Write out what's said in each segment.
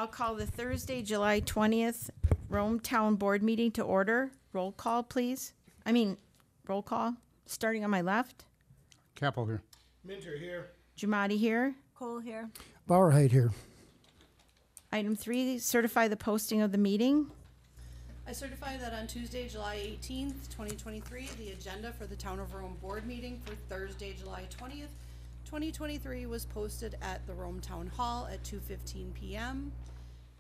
I'll call the Thursday, July 20th Rome Town Board meeting to order. Roll call, please. Roll call, starting on my left. Capel here. Minter here. Jamadi here. Cole here. Bauerheit here. Item 3, certify the posting of the meeting. I certify that on Tuesday, July 18th, 2023, the agenda for the Town of Rome Board meeting for Thursday, July 20th, 2023 was posted at the Rome Town Hall at 2:15 p.m.,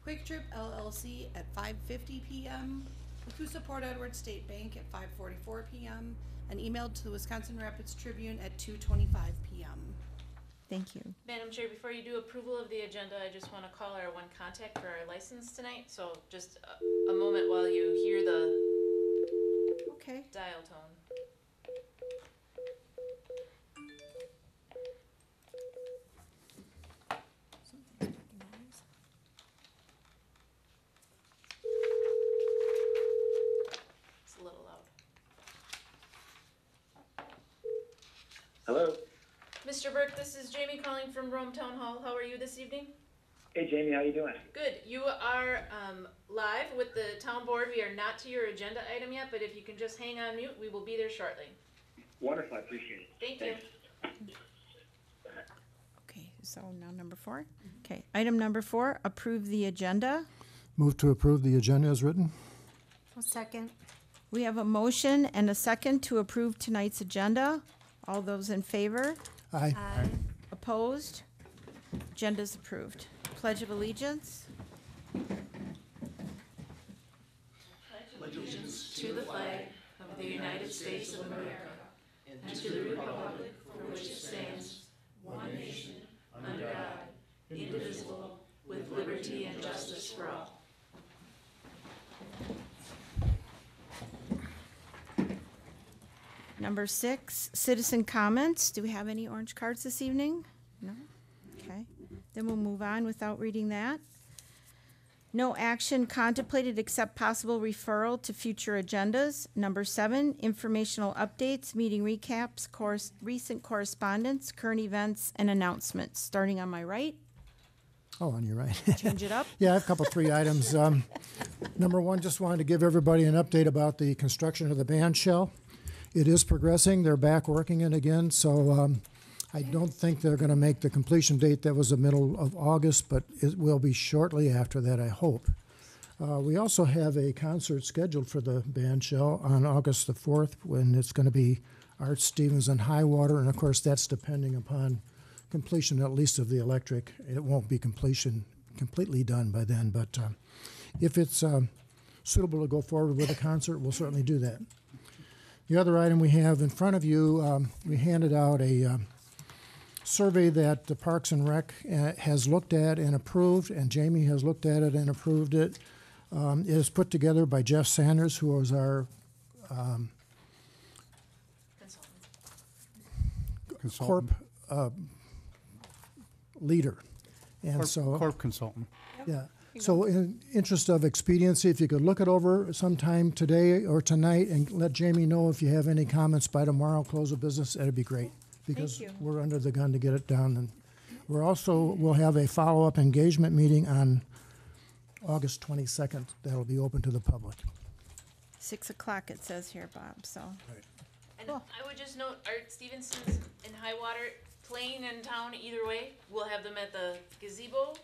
Quick Trip LLC at 5:50 p.m., Wakusa Port Edward State Bank at 5:44 p.m., and emailed to the Wisconsin Rapids Tribune at 2:25 p.m. Thank you. Madam Chair, before you do approval of the agenda, I just want to call our one contact for our license tonight. So just a moment while you hear the Okay. dial tone. It's a little loud. Hello. Mr. Burke, this is Jamie calling from Rome Town Hall. How are you this evening? Hey, Jamie, how you doing? Good. You are live with the town board. We are not to your agenda item yet, but if you can just hang on mute, we will be there shortly. Wonderful, I appreciate it. Thank you. Okay, so now number 4. Okay, item number 4, approve the agenda. Move to approve the agenda as written. I'll second. We have a motion and a second to approve tonight's agenda. All those in favor? Aye. Opposed? Agenda's approved. Pledge of Allegiance. To the flag of the United States of America and to the republic for which it stands, one nation, under God, indivisible, with liberty and justice for all. Number 6, citizen comments. Do we have any orange cards this evening? No? Okay. Then we'll move on without reading that. No action contemplated except possible referral to future agendas. Number 7, informational updates, meeting recaps, recent correspondence, current events, and announcements. Starting on my right. Oh, on your right. Change it up. Yeah, I have a couple, 3 items. Number 1, just wanted to give everybody an update about the construction of the band shell. It is progressing. They're back working it again, so I don't think they're going to make the completion date that was the middle of August, but it will be shortly after that, I hope. We also have a concert scheduled for the band shell on August the 4th, when it's going to be Art Stevens and Highwater, and of course that's depending upon completion at least of the electric. It won't be completely done by then, but if it's suitable to go forward with a concert, we'll certainly do that. The other item we have in front of you, we handed out a survey that the Parks and Rec has looked at and approved, and Jamie has looked at it and approved it. It is put together by Jeff Sanders, who was our corp leader. And Corp consultant. yeah. So in interest of expediency, if you could look it over sometime today or tonight and let Jamie know if you have any comments by tomorrow, close of business, that'd be great. Because Thank you. we're under the gun to get it done. And we'll have a follow-up engagement meeting on August 22nd. That'll be open to the public. 6 o'clock it says here, Bob, so. And Cool. I would just note Art Stevenson's in Highwater, playing in town either way. We'll have them at the gazebo,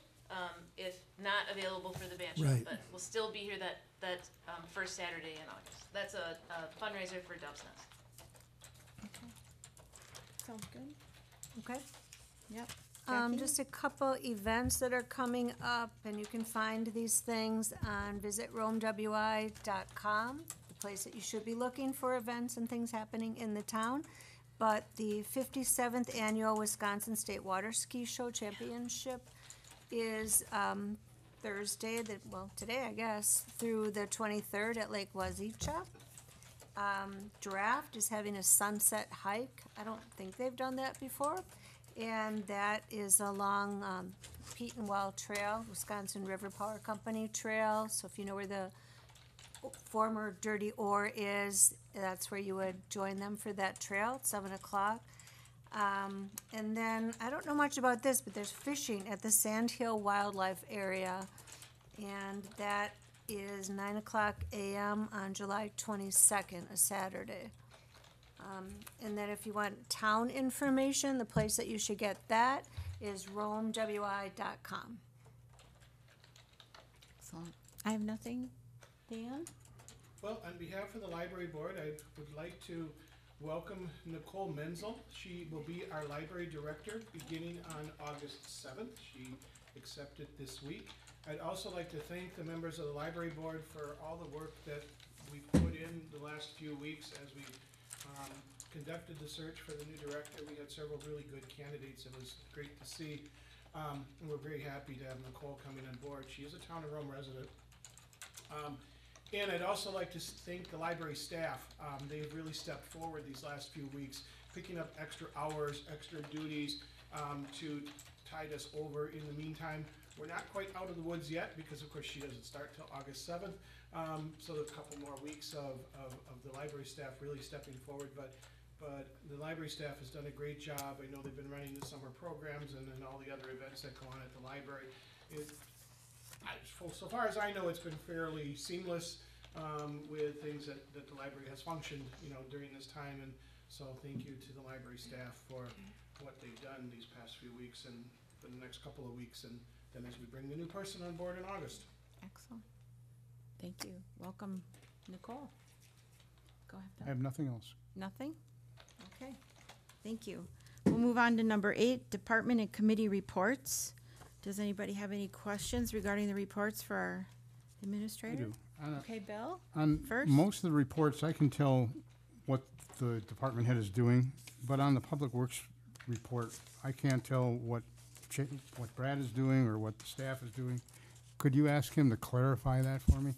if not available for the band shell. Right. But we'll still be here that first Saturday in August. That's a fundraiser for Dove's Nest. Sounds good. Okay. Yep. Jackie? Just a couple events that are coming up, and you can find these things on visitRomeWI.com, the place that you should be looking for events and things happening in the town. But the 57th Annual Wisconsin State Water Ski Show Championship is Thursday, today I guess, through the 23rd at Lake Wazeecha. Draft is having a sunset hike. I don't think they've done that before. And that is along Pete and Well Trail, Wisconsin River Power Company Trail. So if you know where the former Dirty Ore is, that's where you would join them for that trail at 7 o'clock. And then, I don't know much about this, but there's fishing at the Sand Hill Wildlife Area. And that is 9 o'clock a.m. on July 22nd, a Saturday. And then if you want town information, the place that you should get that is romewi.com. Excellent. I have nothing. Dan? Well, on behalf of the library board, I would like to welcome Nicole Menzel. She will be our library director beginning on August 7th. She accepted this week. I'd also like to thank the members of the library board for all the work that we put in the last few weeks as we conducted the search for the new director. We had several really good candidates. It was great to see. And we're very happy to have Nicole coming on board. She is a Town of Rome resident. And I'd also like to thank the library staff. They've really stepped forward these last few weeks, picking up extra hours, extra duties to tide us over. In the meantime, we're not quite out of the woods yet because, of course, she doesn't start till August 7th. So there's a couple more weeks of the library staff really stepping forward. But the library staff has done a great job. I know they've been running the summer programs and all the other events that go on at the library. So far as I know, it's been fairly seamless with things that the library has functioned, during this time. And so thank you to the library staff for what they've done these past few weeks and for the next couple of weeks. And then as we bring the new person on board in August. Excellent. Thank you. Welcome, Nicole. Go ahead, I Bill. have nothing else. Nothing? Okay. Thank you. We'll move on to number 8, department and committee reports. Does anybody have any questions regarding the reports for our I administrator? do. Okay, Bill? On First? most of the reports, I can tell what the department head is doing, but on the Public Works report, I can't tell what Brad is doing or what the staff is doing. Could you ask him to clarify that for me?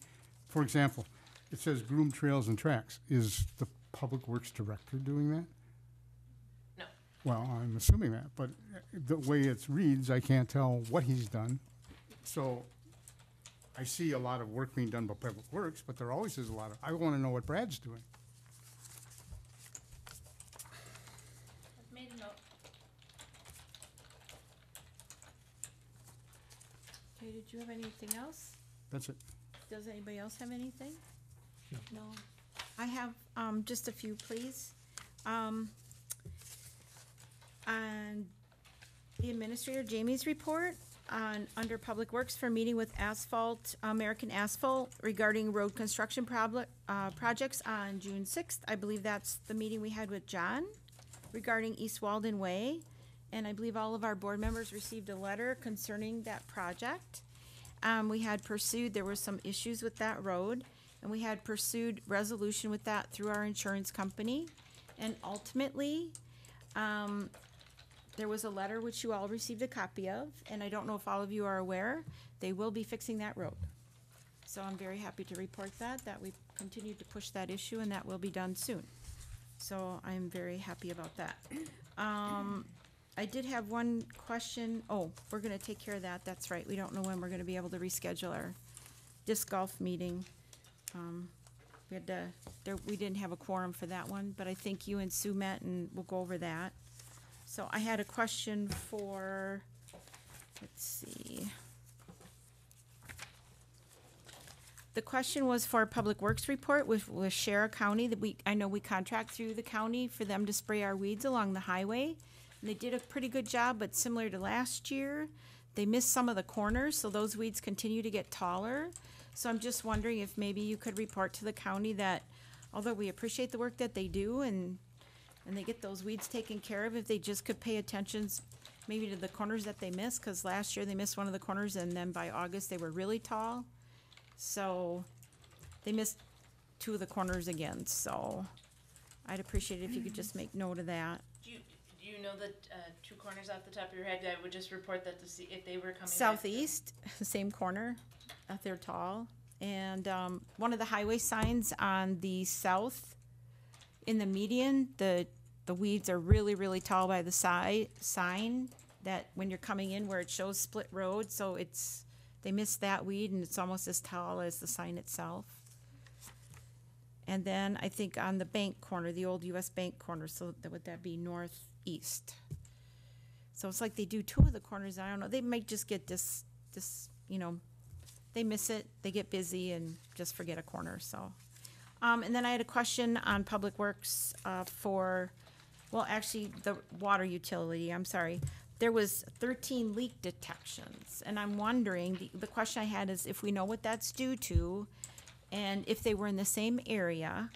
For example, it says groom trails and tracks. Is the Public Works director doing that? No. Well, I'm assuming that, but the way it reads, I can't tell what he's done. So I see a lot of work being done by Public Works, but there always is a lot of, I want to know what Brad's doing. I've made a note. Okay, did you have anything else? That's it. Does anybody else have anything? No. I have just a few, please. On the administrator Jamie's report under Public Works for meeting with American Asphalt regarding road construction projects on June 6th. I believe that's the meeting we had with John regarding East Walden Way. And I believe all of our board members received a letter concerning that project. We had pursued, there were some issues with that road, and we had pursued resolution with that through our insurance company. And ultimately, there was a letter which you all received a copy of, and I don't know if all of you are aware, they will be fixing that road. So I'm very happy to report that we've continued to push that issue, and that will be done soon. So I'm very happy about that. I did have one question. Oh, we're gonna take care of that. That's right. We don't know when we're gonna be able to reschedule our disc golf meeting. We didn't have a quorum for that one, but I think you and Sue met and we'll go over that. So I had a question for, let's see. The question was for a Public Works report with Shara County, that I know we contract through the county for them to spray our weeds along the highway. And they did a pretty good job, but similar to last year, they missed some of the corners, so those weeds continue to get taller. So I'm just wondering if maybe you could report to the county that, although we appreciate the work that they do and they get those weeds taken care of, if they just could pay attention maybe to the corners that they missed, because last year they missed one of the corners and then by August they were really tall. So they missed 2 of the corners again, so I'd appreciate it if you could just make note of that. Do you know the 2 corners off the top of your head? I would just report that to see if they were coming back. Southeast, same corner, they're tall. And one of the highway signs on the south, in the median, the weeds are really, really tall by the sign that when you're coming in where it shows split road, so they missed that weed and it's almost as tall as the sign itself. And then I think on the bank corner, the old US Bank corner, so would that be northeast? east. So it's like they do two of the corners, I don't know, they might just get they miss it, they get busy and just forget a corner, so. And then I had a question on Public Works, actually, the water utility, I'm sorry. There was 13 leak detections, and I'm wondering, the question I had is if we know what that's due to, and if they were in the same area,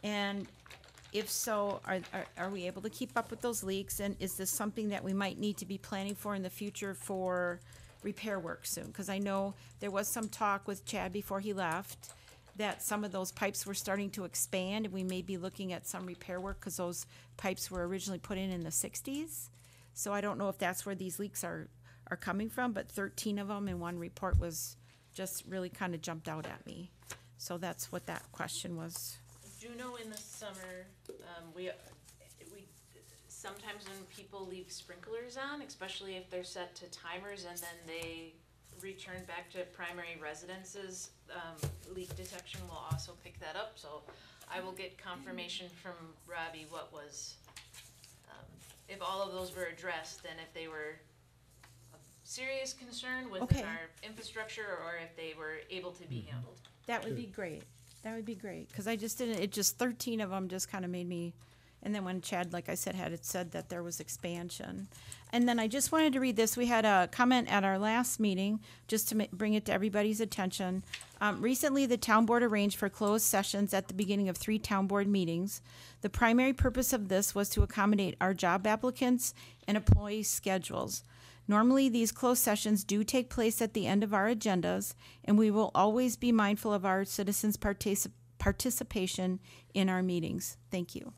and if so, are we able to keep up with those leaks, and is this something that we might need to be planning for in the future for repair work soon? Because I know there was some talk with Chad before he left, that some of those pipes were starting to expand, and we may be looking at some repair work, because those pipes were originally put in the 60s. So I don't know if that's where these leaks are coming from, but 13 of them in one report was just really kind of jumped out at me. So that's what that question was. Do know in the summer, we sometimes when people leave sprinklers on, especially if they're set to timers and then they return back to primary residences, leak detection will also pick that up. So I will get confirmation from Robbie what was, if all of those were addressed, then if they were a serious concern within Okay. our infrastructure or if they were able to be handled. That would be great. That would be great, because I just didn't, 13 of them just kind of made me, and then when Chad, like I said, had it said that there was expansion. And then I just wanted to read this. We had a comment at our last meeting, just to bring it to everybody's attention. Recently, the town board arranged for closed sessions at the beginning of 3 town board meetings. The primary purpose of this was to accommodate our job applicants and employee schedules. Normally, these closed sessions do take place at the end of our agendas, and we will always be mindful of our citizens' participation in our meetings. Thank you.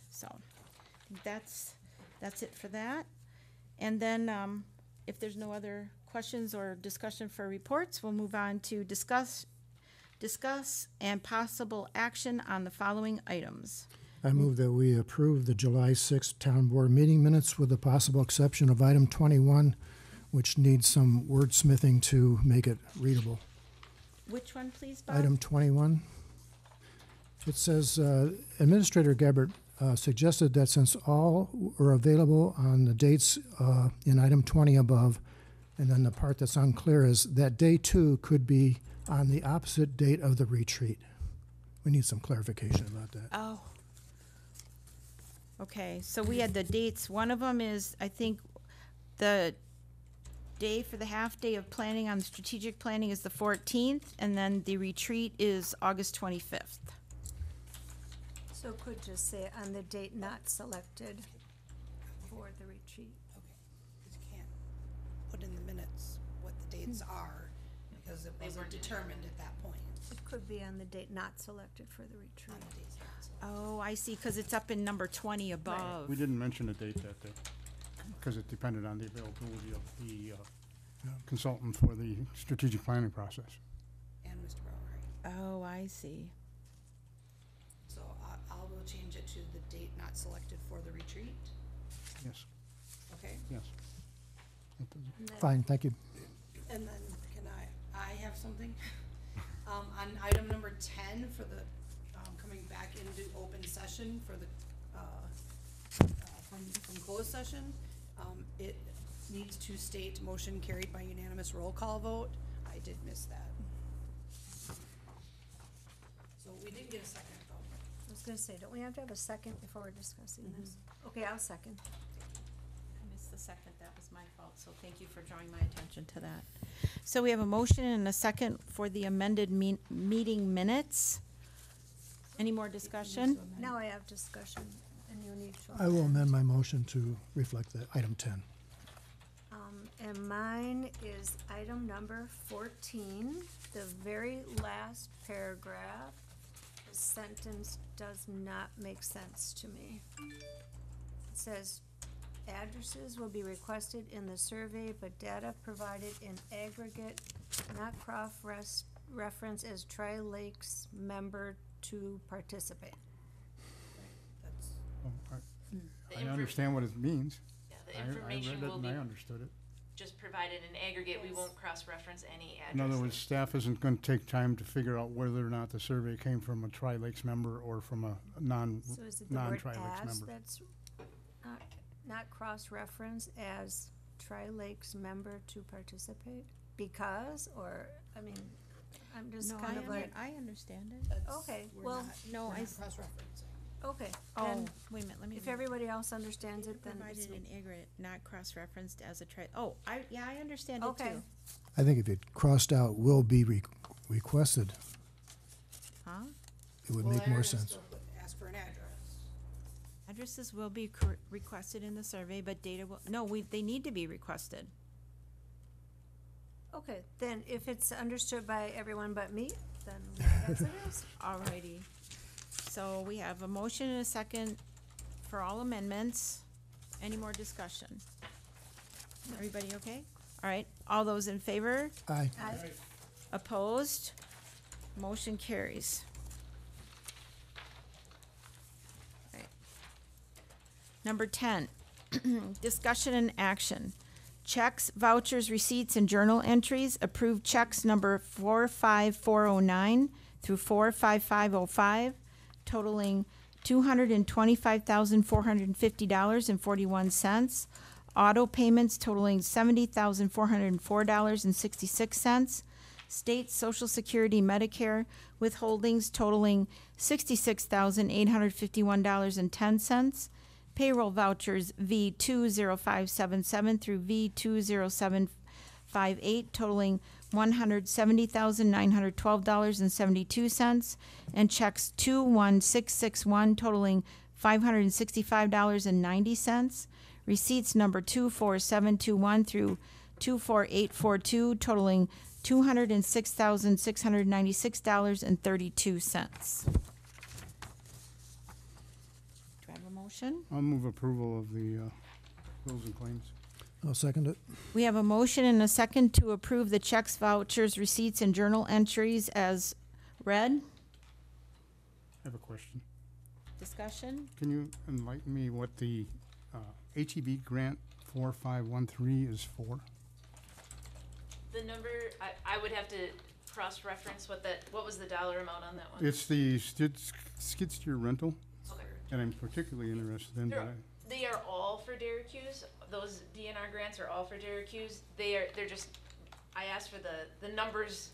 So, that's it for that. And then, if there's no other questions or discussion for reports, we'll move on to discuss and possible action on the following items. I move that we approve the July 6th Town Board meeting minutes with the possible exception of item 21, which needs some wordsmithing to make it readable. Which one, please, Bob? Item 21. It says, Administrator Gabbard suggested that since all are available on the dates in item 20 above, and then the part that's unclear is that day 2 could be on the opposite date of the retreat. We need some clarification about that. Oh. Okay, so we had the dates. One of them is, I think, the day for the half day of planning on strategic planning is the 14th, and then the retreat is August 25th. So could just say on the date not selected for the retreat. Okay, you can't put in the minutes what the dates are, because it wasn't determined at that point. It could be on the date not selected for the retreat. On the dates not selected. Oh, I see, because it's up in number 20 above. We didn't mention a date that day, because it depended on the availability of the consultant for the strategic planning process. And Mr. Brower. Oh, I see. So I will change it to the date not selected for the retreat, Yes, okay? yes. And then- Fine, thank you. And then can I have something? On item number 10 for the, coming back into open session for the, from closed session, it needs to state motion carried by unanimous roll call vote. I did miss that. So we didn't get a second though. I was gonna say, don't we have to have a second before we're discussing this? Okay, I'll second. I missed the second, that was my fault, so thank you for drawing my attention to that. So we have a motion and a second for the amended meeting minutes. Any more discussion? Now I have discussion, and you need to. I will amend my motion to reflect the item 10. And mine is item number 14, the very last paragraph. The sentence does not make sense to me. It says, addresses will be requested in the survey, but data provided in aggregate, not cross-reference as Tri-Lakes member to participate. That's, Oh, The I infor- understand what it means. Yeah, the I read information it will and be I understood it. just provided in aggregate. We Yes. won't cross-reference any addresses. In other words, staff isn't going to take time to figure out whether or not the survey came from a Tri-Lakes member or from a So is it the word non-Tri-Lakes as member. that's not cross-reference as Tri-Lakes member to participate? Because, or, I mean, I'm just No, kind of like, I understand it. okay, We're well, not- No, we're I not s- cross-referencing. okay, Oh, then, wait a minute, let me. if everybody else understands it, then it's Provided in ignorant, not cross-referenced as a I understand it Okay. too. I think if it crossed out will be requested, Huh? it would Well, make more Aaron sense. still ask for an address. Addresses will be requested in the survey, but data will, no, they need to be requested. okay, then if it's understood by everyone but me, then that's it is. Alrighty. So we have a motion and a second for all amendments. Any more discussion? Everybody okay? All right, all those in favor? Aye. Opposed? Motion carries. Right. Number 10, discussion and action. Checks, vouchers, receipts, and journal entries. Approved checks number 45409 through 45505 totaling $225,450.41. Auto payments totaling $70,404.66. State Social Security Medicare withholdings totaling $66,851.10. Payroll vouchers V20577 through V20758 totaling $170,912.72, and checks 21661 totaling $565.90. Receipts number 24721 through 24842 totaling $206,696.32. Do I have a motion? I'll move approval of the bills and claims. I'll second it. We have a motion and a second to approve the checks, vouchers, receipts, and journal entries as read. I have a question. Discussion? Can you enlighten me what the HEB grant 4513 is for? The number, I would have to cross-reference what was the dollar amount on that one? It's the skid steer rental, Okay. and I'm particularly interested in that. They are all for Derek Hughes. Those DNR grants are all for Derek Hughes. They're just, I asked for the numbers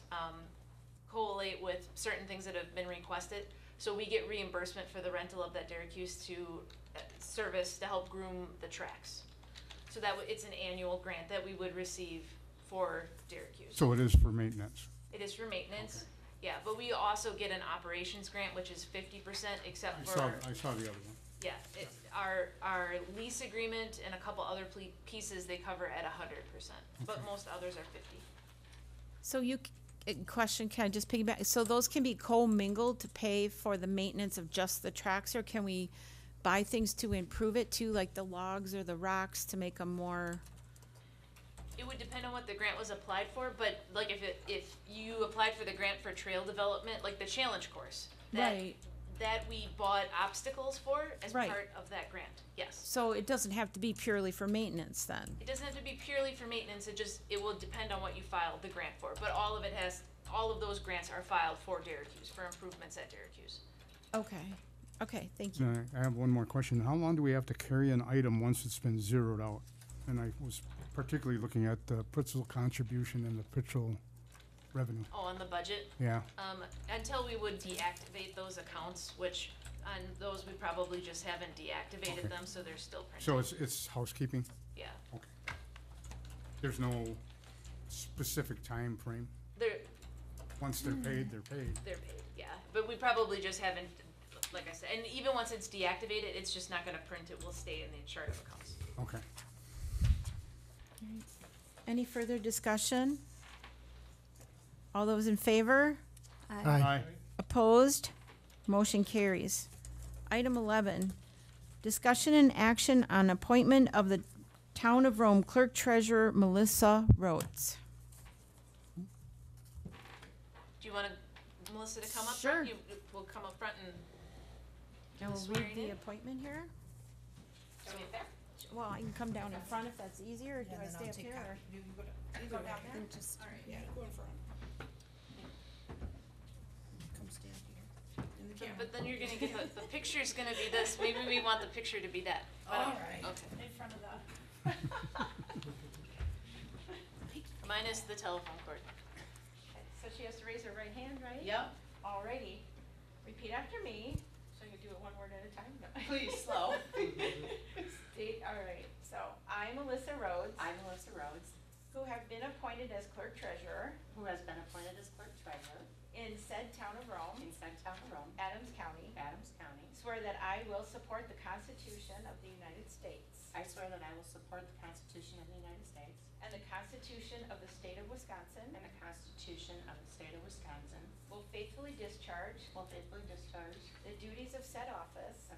collate with certain things that have been requested. So we get reimbursement for the rental of that Derek Hughes to service to help groom the tracks. So it's an annual grant that we would receive for Derek Hughes. So it is for maintenance. It is for maintenance. Yeah, but we also get an operations grant, which is 50% except for. I saw the other one. Yeah, our lease agreement and a couple other pieces, they cover at 100%, but most others are 50. So question, can I just piggyback? So those can be co-mingled to pay for the maintenance of just the tracks, or can we buy things to improve it too, like the logs or the rocks to make them more? It would depend on what the grant was applied for, but like if you applied for the grant for trail development, like the challenge course, Right. that we bought obstacles for as Right. part of that grant, yes. So it doesn't have to be purely for maintenance then? It doesn't have to be purely for maintenance, it will depend on what you filed the grant for, but all of those grants are filed for Derek Hughes, for improvements at Derek Hughes. Okay, thank you. I have one more question. How long do we have to carry an item once it's been zeroed out? And I was particularly looking at the Pritzel contribution and the Pritzel revenue. Oh, on the budget? Yeah, Until we would deactivate those accounts, which on those, we probably just haven't deactivated Okay. them, so they're still printed. so it's housekeeping? Yeah, Okay. There's no specific time frame. they're Once they're paid, they're paid. paid, yeah, but we probably just haven't, like I said, and even once it's deactivated, it's just not gonna print, it will stay in the chart of accounts. Okay. Any further discussion? All those in favor? Aye. Opposed? Motion carries. Item 11, discussion and action on appointment of the Town of Rome Clerk Treasurer Melissa Rhodes. Do you want Melissa to come up Sure. front? You will come up front and, And we'll Swearing read the in? appointment here. I mean, there. Well, I can come down in front if that's easier, or do And I then stay I'll up take here? copy. or- You go down there? Alright, yeah, go in front. Come stand here. In the camera. but then you're gonna get, the picture's gonna be this, maybe we want the picture to be that. All right. Okay. In front of the. Minus the telephone cord. So she has to raise her right hand, right? Yep, Alrighty. Repeat after me. So you do it one word at a time? No. please, slow. State, alright. So I, Melissa Rhodes, I, Melissa Rhodes, who have been appointed as clerk treasurer who has been appointed as clerk treasurer in said town of Rome, in said town of Rome, Adams County, Adams County, swear that I will support the Constitution of the United States I swear that I will support the Constitution of the United States and the Constitution of the State of Wisconsin, and the Constitution of the State of Wisconsin, will faithfully discharge will faithfully discharge the duties of said office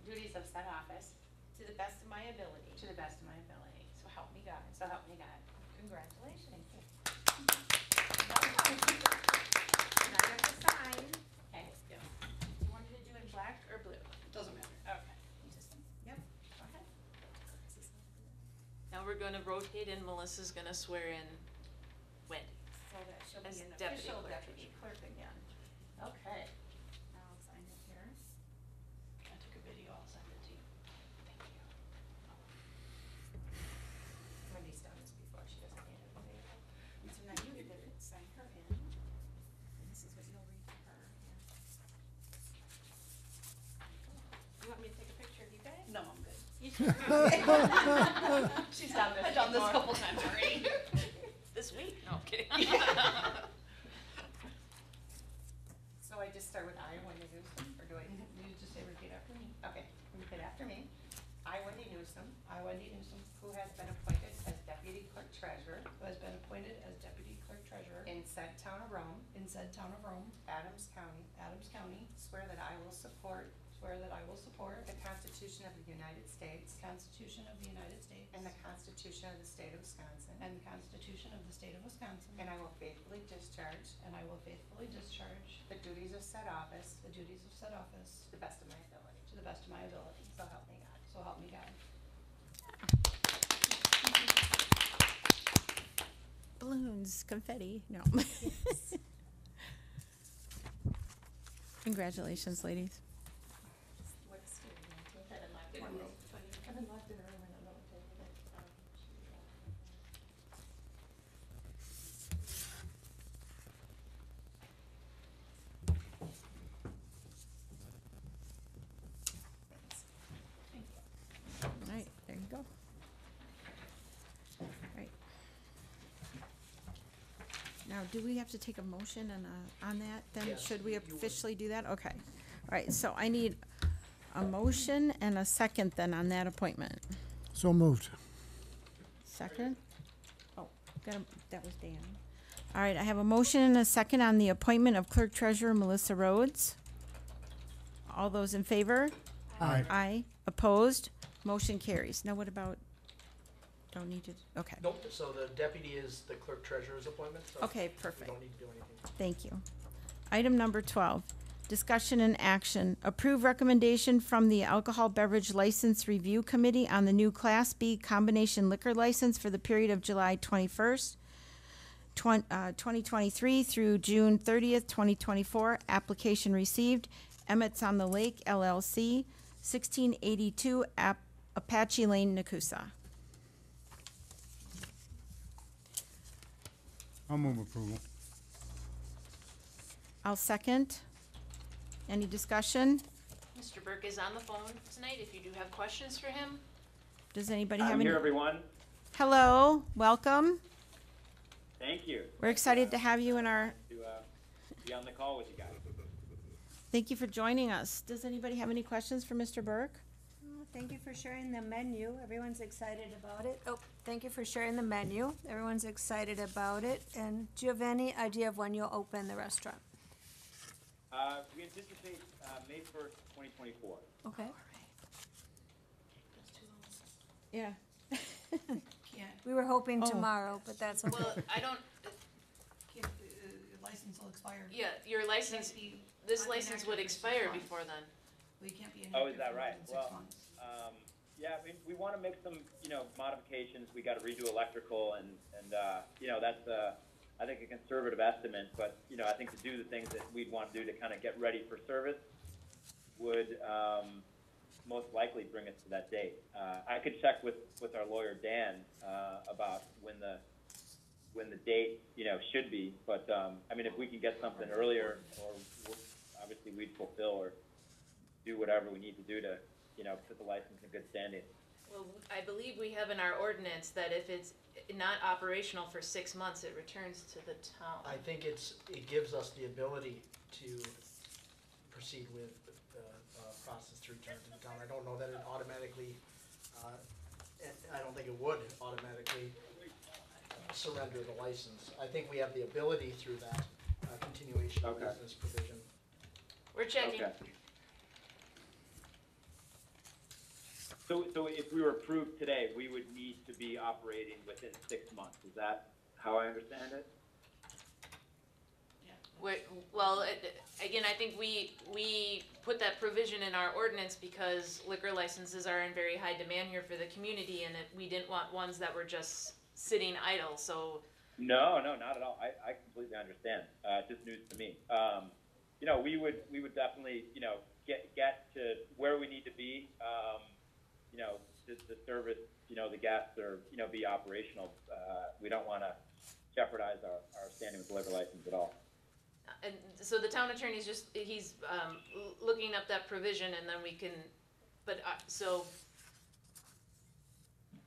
duties of said office to the best of my ability. to the best of my ability. So help me God. So help me God. Congratulations. Now you have to sign. Okay. Do you want me to do it in black or blue? Doesn't matter. Okay. Yep, go ahead. Now we're gonna rotate and Melissa's gonna swear in Wendy. So that she'll As be an deputy official clerk. deputy clerk again. Okay. Now I'll sign it here. I took a video, I'll send it to you. Thank you. Wendy's done this before, she doesn't need it. So now you get to sign her in. And this is what you'll read to her. You want me to take a picture of you guys? No, I'm good. You sure? She's done this. I've done this a couple times already. This week? No, I'm kidding. So I just start with I, Wendy Newsom, or do I? You just say repeat after me. Okay, repeat after me. I, Wendy Newsom, I, Wendy Newsom, who has been appointed as deputy clerk treasurer who has been appointed as deputy clerk treasurer in said town of Rome, in said town of Rome, Adams County, Adams County, swear that I will support swear that I will support the Constitution of the United States the Constitution of the United States and the Constitution of the State of Wisconsin, and the Constitution of the State of Wisconsin, and I will faithfully discharge and I will faithfully discharge the duties of said office the duties of said office to the best of my ability. to the best of my ability. So help me God. So help me God. Balloons, confetti, no. Congratulations, ladies. What's Kevin left in the room? Kevin left in the room and I don't think that, All right, there you go. All right. Now, do we have to take a motion on that then? Should we officially do that? Okay. All right, so I need a motion and a second then on that appointment. So moved. Second? Oh, that was Dan. All right, I have a motion and a second on the appointment of Clerk Treasurer Melissa Rhodes. All those in favor? Aye. Aye. Opposed? Motion carries. Now what about, don't need to, okay. Nope, so the deputy is the clerk treasurer's appointment, so. Okay, We perfect. don't need to do anything. Thank you. Item number 12, discussion and action. Approve recommendation from the Alcohol Beverage License Review Committee on the new Class B combination liquor license for the period of July 21st, 2023 through June 30th, 2024. Application received. Emmett's on the Lake LLC, 1682 Apache Lane, Nakusa. I'll move approval. I'll second. Any discussion? Mr. Burke is on the phone tonight, if you do have questions for him. Does anybody have I'm any? here, everyone. Hello, welcome. Thank you. We're excited to have you in our, To be on the call with you guys. thank you for joining us. Does anybody have any questions for Mr. Burke? Oh, thank you for sharing the menu. Everyone's excited about it. Oh, thank you for sharing the menu. Everyone's excited about it. And do you have any idea of when you'll open the restaurant? We anticipate May 1st, 2024. Okay. Yeah. Can't, We were hoping Oh. tomorrow, but that's okay. Well, I don't, license will expire. yeah, your license, this license would expire before then. We can't be Oh, inactive is that for more right? than 6 Well, months. Yeah, we want to make some, modifications. We got to redo electrical and that's I think, a conservative estimate, but, I think to do the things that we'd want to do to kind of get ready for service would, most likely bring us to that date. I could check with our lawyer, Dan, about when the date, should be, but, if we can get something earlier, or obviously we'd fulfill or do whatever we need to do to, put the license in good standing. Well, I believe we have in our ordinance that if it's not operational for 6 months, it returns to the town. I think it gives us the ability to proceed with the process to return to the town. I don't know that it automatically, I don't think it would automatically surrender the license. I think we have the ability through that continuation of Okay. business provision. We're checking. Okay. So if we were approved today, we would need to be operating within 6 months. Is that how I understand it? Well, again, I think we put that provision in our ordinance because liquor licenses are in very high demand here for the community, and we didn't want ones that were just sitting idle, so. No, not at all. I completely understand. It's just news to me. We would definitely, get to where we need to be, to service, the guests or, be operational. We don't want to jeopardize our standing with the liquor license at all. And so the town attorney's he's looking up that provision, and then we can, but, so,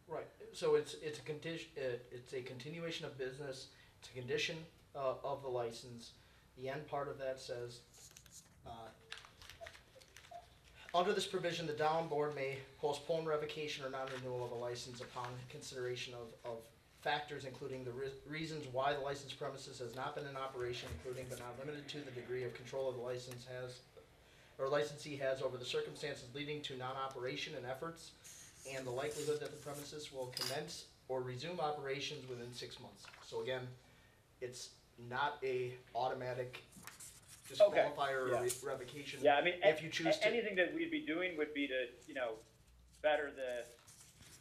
Right, so it's a condition, it's a continuation of business, it's a condition of the license. The end part of that says, under this provision, the Down Board may postpone revocation or non-renewal of a license upon consideration of factors including the reasons why the licensed premises has not been in operation, including but not limited to the degree of control of the license has, or licensee has over the circumstances leading to non-operation and efforts, and the likelihood that the premises will commence or resume operations within 6 months. So again, it's not a automatic disqualifier or revocation. Yeah, if you choose to. anything that we'd be doing would be to, better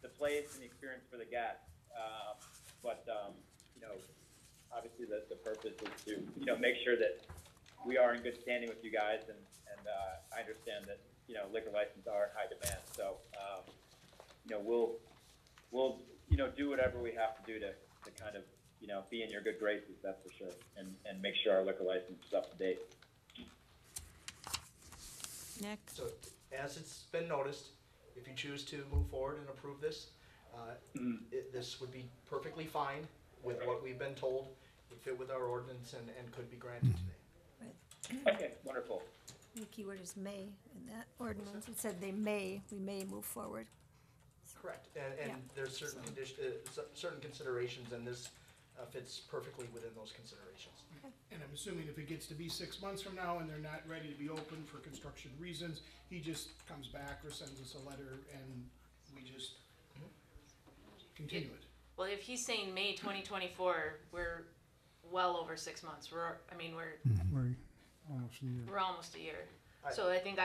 the place and the experience for the guests. But obviously the purpose is to, make sure that we are in good standing with you guys, and I understand that, liquor licenses are in high demand. So, we'll do whatever we have to do to kind of, be in your good graces, that's for sure, and make sure our liquor license is up to date. Nick? So, as it's been noticed, if you choose to move forward and approve this, this would be perfectly fine with what we've been told, would fit with our ordinance and could be granted today. Okay, wonderful. The keyword is may in that ordinance. It said we may move forward. Correct, and there's certain certain considerations, and this fits perfectly within those considerations. And I'm assuming if it gets to be 6 months from now and they're not ready to be open for construction reasons, he just comes back or sends us a letter and we just continue it. well, if he's saying May 2024, we're well over 6 months. We're We're almost a year. we're almost a year. So I think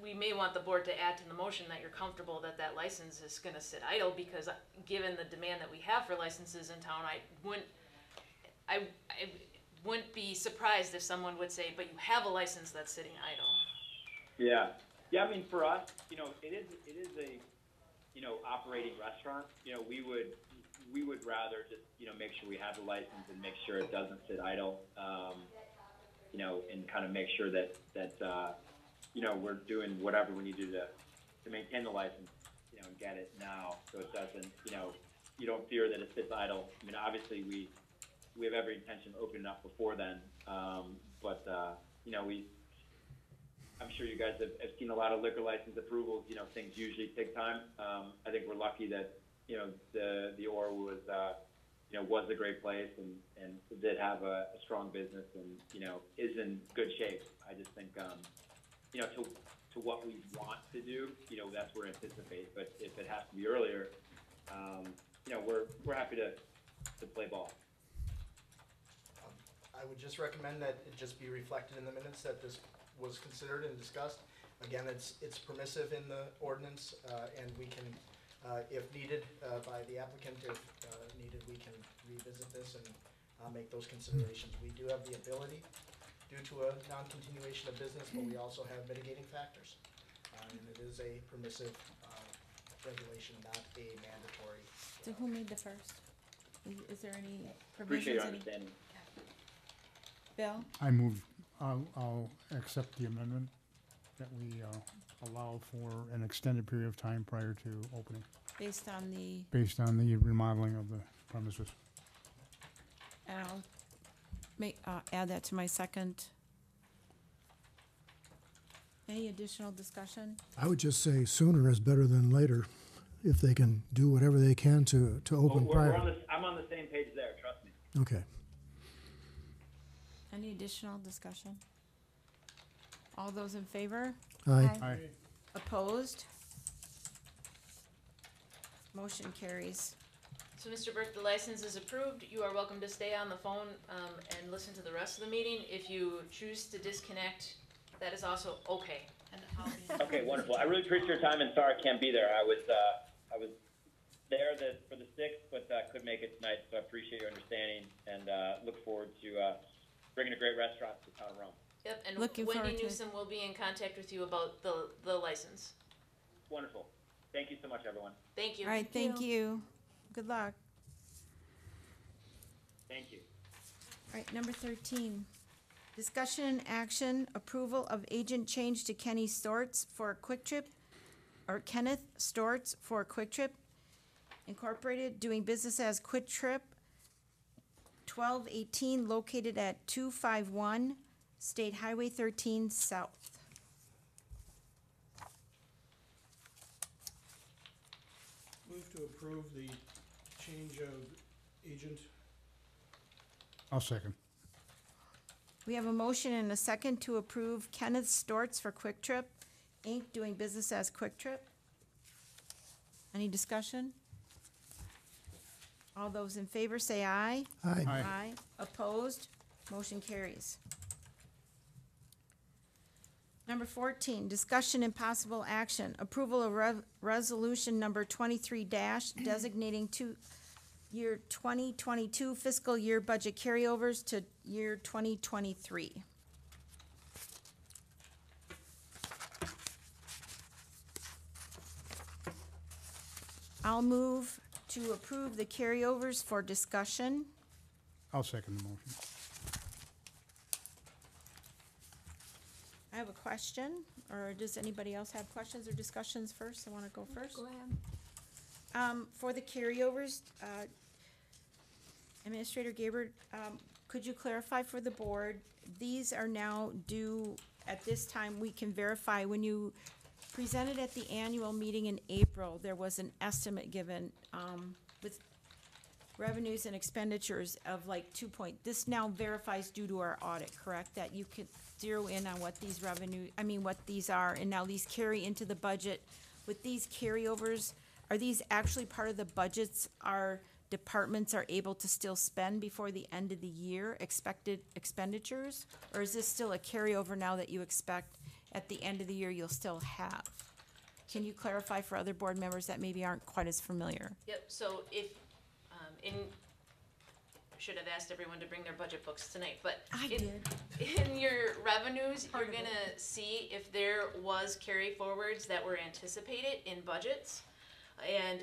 we may want the board to add to the motion that you're comfortable that that license is gonna sit idle, because given the demand that we have for licenses in town, I wouldn't be surprised if someone would say, but you have a license that's sitting idle. Yeah, for us, it is a, operating restaurant. We would rather just, make sure we have the license and make sure it doesn't sit idle, and kind of make sure that we're doing whatever we need to do to maintain the license, and get it now, so it doesn't, you don't fear that it sits idle. Obviously we have every intention of opening up before then, but I'm sure you guys have seen a lot of liquor license approvals. Things usually take time. I think we're lucky that, the OR was a great place and did have a strong business and, is in good shape. I just think, to what we want to do, that's where we anticipate. But if it has to be earlier, we're happy to play ball. I would just recommend that it just be reflected in the minutes that this was considered and discussed. Again, it's permissive in the ordinance, and we can, if needed by the applicant, if needed, we can revisit this and make those considerations. We do have the ability due to a non-continuation of business, but we also have mitigating factors. And it is a permissive regulation, not a mandatory. So who made the first? Is there any Appreciate provisions? your any- understanding. Bill? I move, I'll accept the amendment that we allow for an extended period of time prior to opening, Based on the, based on the remodeling of the premises. and I'll add that to my second. Any additional discussion? I would just say sooner is better than later, if they can do whatever they can to open prior. I'm on the same page there, trust me. Okay. Any additional discussion? All those in favor? Aye. Aye. Opposed? Motion carries. So, Mr. Burke, the license is approved. You are welcome to stay on the phone and listen to the rest of the meeting. If you choose to disconnect, that is also okay. And I'll be. Okay, wonderful. I really appreciate your time, and sorry I can't be there. I was there for the 6th, but couldn't make it tonight, so I appreciate your understanding and look forward to bringing a great restaurant to the town of Rome. Yep, and Looking forward Wendy to it. Newsom will be in contact with you about the license. Wonderful. Thank you so much, everyone. Thank you. All right, thank you. Good luck. Thank you. All right, number 13. Discussion and action, approval of agent change to Kenny Storts for Quick Trip, or Kenneth Storts for Quick Trip Incorporated, doing business as Quick Trip 1218, located at 251 State Highway 13 South. Move to approve the change of agent. I'll second. We have a motion and a second to approve Kenneth Storts for Quick Trip Inc., doing business as Quick Trip. Any discussion? All those in favor say aye. Aye. Aye. Opposed? Motion carries. Number 14, discussion and possible action, approval of resolution number 23 designating year 2022 fiscal year budget carryovers to year 2023. I'll move to approve the carryovers for discussion. I'll second the motion. I have a question, or does anybody else have questions or discussions first? I want to go first. Go ahead. For the carryovers, Administrator Gabert, could you clarify for the board, these are now due, at this time, we can verify, when you presented at the annual meeting in April, there was an estimate given, with revenues and expenditures of like this now verifies due to our audit, correct? That you could zero in on what these what these are, and now these carry into the budget. With these carryovers, are these actually part of the budgets our departments are able to still spend before the end of the year, expected expenditures? Or is this still a carryover now that you expect at the end of the year you'll still have? Can you clarify for other board members that maybe aren't quite as familiar? Yep, so if, should have asked everyone to bring their budget books tonight, but I in- did. in your revenues, Part you're of it. gonna see if there was carry forwards that were anticipated in budgets. And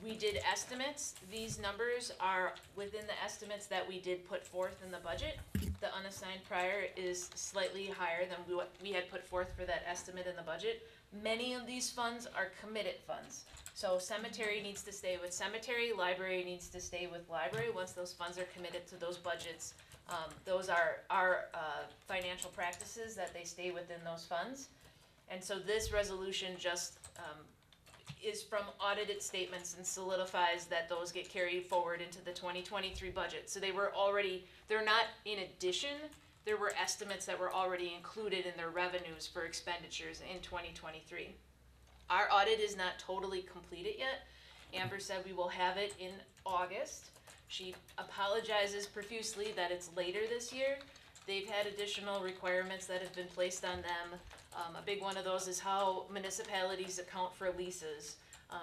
we did estimates. These numbers are within the estimates that we did put forth in the budget. The unassigned prior is slightly higher than what we had put forth for that estimate in the budget. Many of these funds are committed funds. So cemetery needs to stay with cemetery, library needs to stay with library. Once those funds are committed to those budgets, those are our financial practices, that they stay within those funds. And so this resolution just is from audited statements and solidifies that those get carried forward into the 2023 budget. So they're not in addition, there were estimates that were already included in their revenues for expenditures in 2023. Our audit is not totally completed yet. Amber said we will have it in August. She apologizes profusely that it's later this year. They've had additional requirements that have been placed on them. A big one of those is how municipalities account for leases.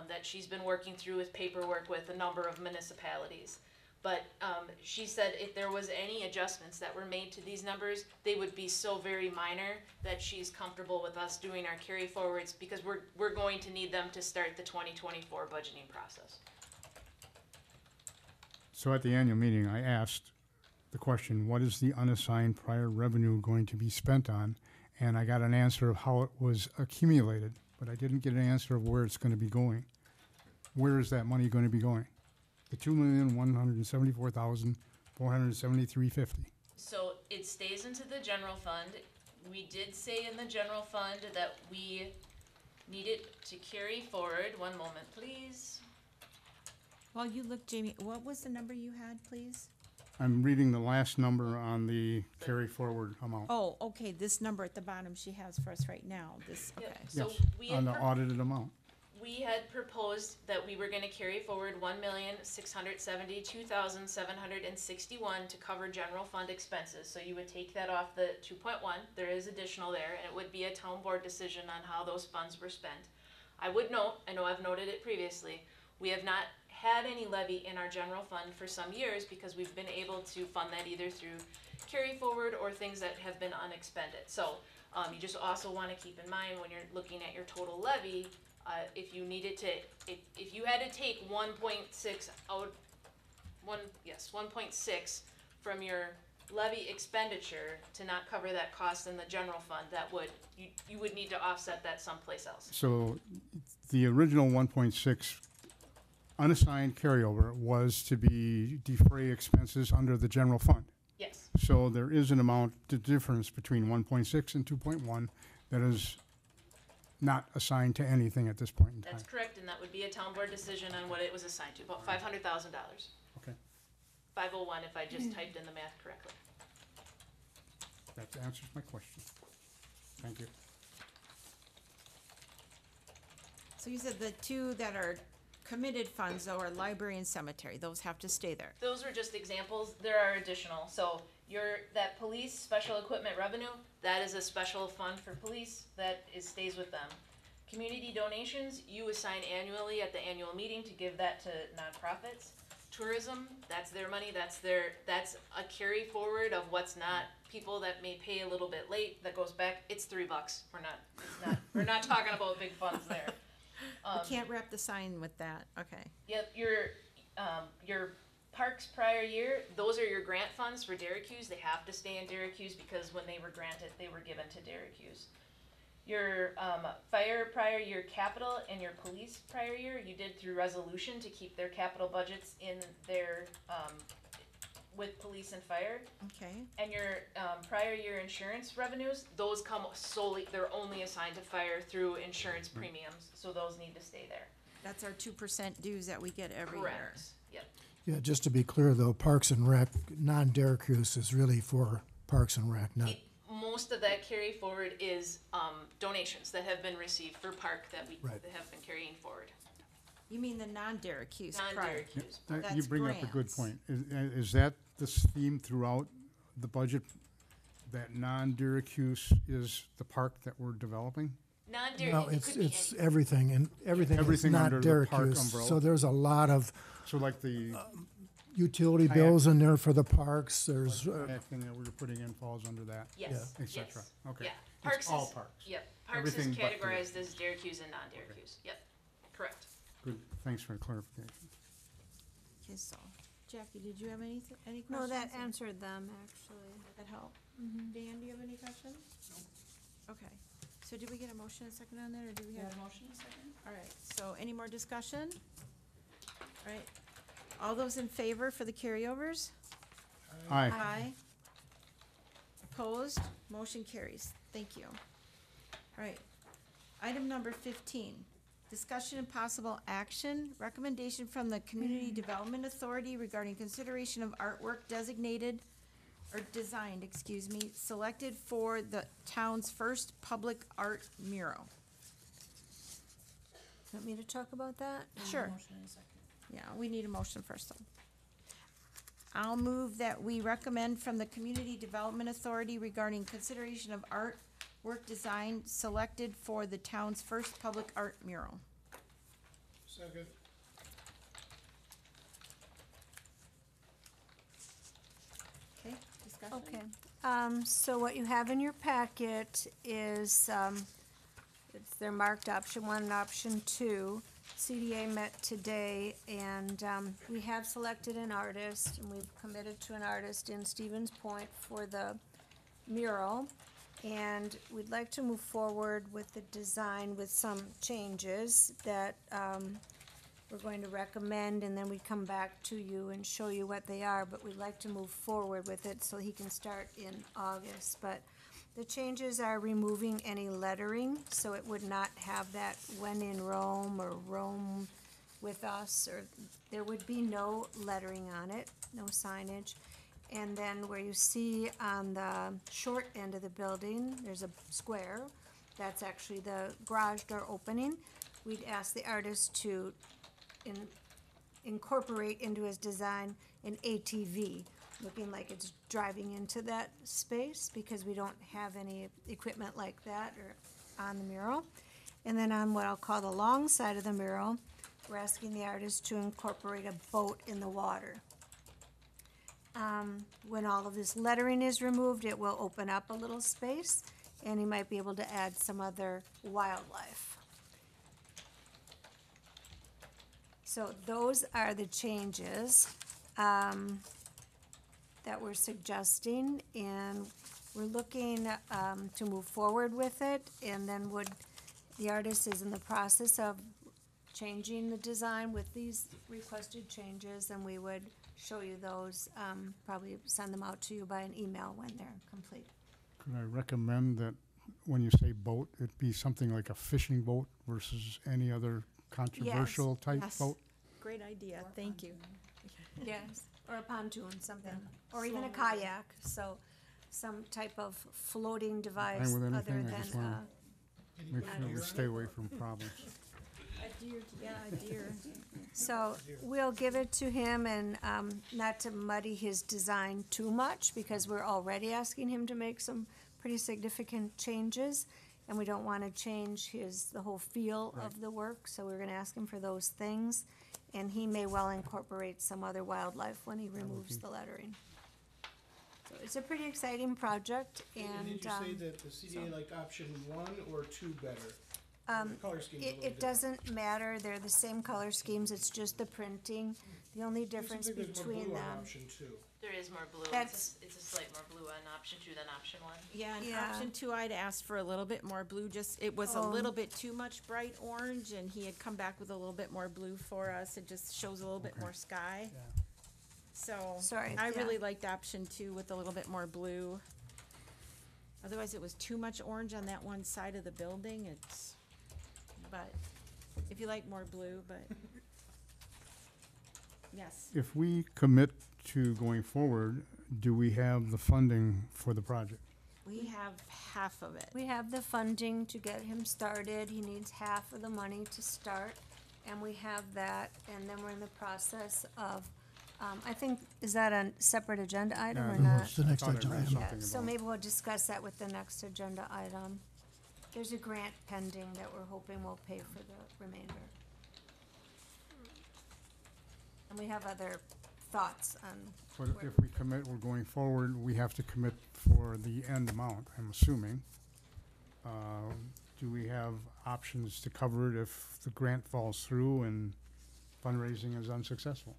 that she's been working through with paperwork with a number of municipalities. But she said if there was any adjustments that were made to these numbers, they would be so very minor that she's comfortable with us doing our carry forwards, because we're going to need them to start the 2024 budgeting process. So at the annual meeting, I asked the question, what is the unassigned prior revenue going to be spent on? And I got an answer of how it was accumulated, but I didn't get an answer of where it's going to be going. Where is that money going to be going? The $2,174,473.50. So it stays into the general fund. We did say in the general fund that we needed to carry forward. One moment, please. While you look, Jamie, what was the number you had, please? I'm reading the last number on the carry forward amount. Oh, okay, this number at the bottom she has for us right now, this, okay. Yep. So Yes, we on had the audited amount. we had proposed that we were gonna carry forward $1,672,761 to cover general fund expenses. So you would take that off the 2.1, there is additional there, and it would be a town board decision on how those funds were spent. I would note, I know I've noted it previously, we have not had any levy in our general fund for some years because we've been able to fund that either through carry forward or things that have been unexpended. So, you just also wanna keep in mind when you're looking at your total levy, if you needed to, if you had to take 1.6 out, 1.6 from your levy expenditure to not cover that cost in the general fund, that would, you would need to offset that someplace else. So the original 1.6 unassigned carryover was to be defray expenses under the general fund. Yes, So there is an amount, the difference between 1.6 and 2.1 that is not assigned to anything at this point in time. that's correct, and that would be a town board decision on what it was assigned to, about $500,000. Okay, 501 if I just typed in the math correctly. that answers my question. Thank you. So you said the two that are committed funds, though, are library and cemetery, those have to stay there. Those are just examples. There are additional. So that police special equipment revenue, that is a special fund for police that stays with them. Community donations, you assign annually at the annual meeting to give that to nonprofits. Tourism, that's their money. That's a carry forward of what's not people that may pay a little bit late. That goes back. It's $3. We're not talking about big funds there. You can't wrap the sign with that, okay. Yep, your parks prior year, those are your grant funds for Derek-Hughes. They have to stay in Derek-Hughes because when they were granted, they were given to Derek-Hughes. Your fire prior year capital and your police prior year, you did through resolution to keep their capital budgets in their, with police and fire. Okay, And your prior year insurance revenues, those come solely, they're only assigned to fire through insurance premiums, so those need to stay there. that's our 2% dues that we get every year. Correct, yep. Yeah, just to be clear though, Parks and Rec, non-Derek-Hughes is really for Parks and Rec, not, Most of that carry forward is donations that have been received for park that we Right. that have been carrying forward. You mean the non-Derek-Hughes prior? Non-Derek-Hughes. You That's bring up a good grants. point. Is that this theme throughout the budget? That non-Derek-Hughes is the park that we're developing? Non-Derek, no, it it's, could be it's any. everything, and everything is Everything not under the park Derek-Hughes. umbrella? So there's a lot of So like the utility bills in there for the parks, there's, everything that we're putting in falls under that, Yes, et cetera. yes. Okay. Yeah, It's parks all is, parks. yep, parks Everything is but categorized as Derek-Hughes and non-Derek-Hughes, yep, correct. Good, thanks for the clarification. Okay, so, Jackie, did you have any questions? No, that answered them, actually. That help? Dan, do you have any questions? No. Okay, so did we get a motion and a second on that, or do we have? a motion in a second? All right, so any more discussion? All right, all those in favor for the carryovers? Aye. Aye. Opposed? Motion carries. Thank you. All right. Item number 15, discussion and possible action, recommendation from the Community Development Authority regarding consideration of artwork designated, or designed, excuse me, selected for the town's first public art mural. Want me to talk about that? Sure. Yeah, we need a motion first, though. I'll move that we recommend from the Community Development Authority regarding consideration of artwork design selected for the town's first public art mural. Second. Okay, discussion? Okay, so what you have in your packet is, they're marked option one and option two. CDA met today, and, we have selected an artist, and we've committed to an artist in Stevens Point for the mural. And we'd like to move forward with the design with some changes that, we're going to recommend, and then we come back to you and show you what they are, but we'd like to move forward with it so he can start in August. But the changes are removing any lettering, so it would not have that "when in Rome" or "Rome with us," or there would be no lettering on it, no signage. And then where you see on the short end of the building, there's a square, that's actually the garage door opening. We'd ask the artist to incorporate into his design an ATV, looking like it's driving into that space, because we don't have any equipment like that or on the mural. And then on what I'll call the long side of the mural, we're asking the artist to incorporate a boat in the water. When all of this lettering is removed, it will open up a little space, and you might be able to add some other wildlife. So those are the changes that we're suggesting, and we're looking to move forward with it. And then the artist is in the process of changing the design with these requested changes, and we would show you those, probably send them out to you by an email when they're complete. Could I recommend that when you say boat, it be something like a fishing boat versus any other controversial type Yes. boat? Great idea, thank you. Yes, or a pontoon, something, or even a kayak, so some type of floating device with other anything, I just than, wanna Make sure we stay away from problems. A deer, yeah, a deer. so we'll give it to him, and, not to muddy his design too much, because we're already asking him to make some pretty significant changes, and we don't wanna change the whole feel of the work, so we're gonna ask him for those things. And he may well incorporate some other wildlife when he removes the lettering. So it's a pretty exciting project, And and, did you say that the CDA liked option one or two better? The color scheme's a little it different. doesn't matter, they're the same color schemes, it's just the printing. The only difference Seems like there's more between blue on them. option two. There is more blue. That's- It's a slight more blue on option two than option one. Yeah, in Yeah. option two, I'd asked for a little bit more blue, just, it was a little bit too much bright orange, and he had come back with a little bit more blue for us, it just shows a little bit more sky. So, Sorry, I yeah. really liked option two with a little bit more blue. Otherwise, it was too much orange on that one side of the building, but, if you like more blue, but, yes. If we commit to going forward, do we have the funding for the project? We have half of it. We have the funding to get him started, he needs half of the money to start, and we have that, and then we're in the process of, I think, is that a separate agenda item or Yeah, not? It's the next I thought I agenda read item. Yeah, something so about- maybe we'll discuss that with the next agenda item. There's a grant pending that we're hoping will pay for the remainder. And we have other thoughts on, But if we commit, we're going forward, we have to commit for the end amount, I'm assuming. Do we have options to cover it if the grant falls through and fundraising is unsuccessful?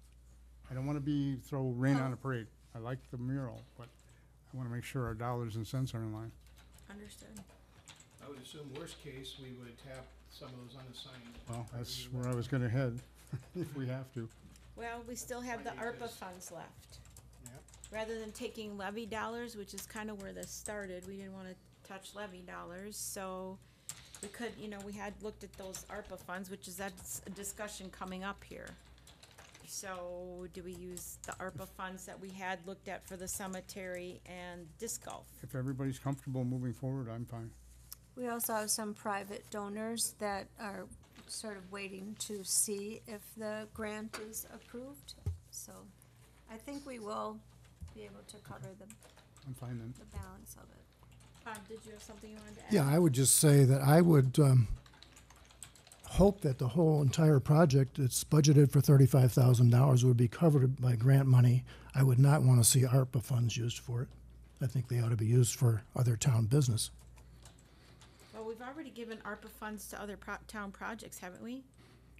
I don't wanna throw rain on a parade. I like the mural, but I wanna make sure our dollars and cents are in line. Understood. I would assume worst case, we would tap some of those unassigned. Well, that's where I was gonna head, if we have to. Well, we still have the ARPA funds left. Yep. Rather than taking levy dollars, which is kind of where this started, we didn't want to touch levy dollars, so we could, we had looked at those ARPA funds, which is, that's a discussion coming up here. So, do we use the ARPA funds that we had looked at for the cemetery and disc golf? If everybody's comfortable moving forward, I'm fine. we also have some private donors that are sort of waiting to see if the grant is approved. So I think we will be able to cover I'm fine then. the balance of it. Bob, did you have something you wanted to add? Yeah, I would just say that I would hope that the whole entire project that's budgeted for $35,000 would be covered by grant money. I would not want to see ARPA funds used for it. I think they ought to be used for other town business. Well, we've already given ARPA funds to other town projects, haven't we?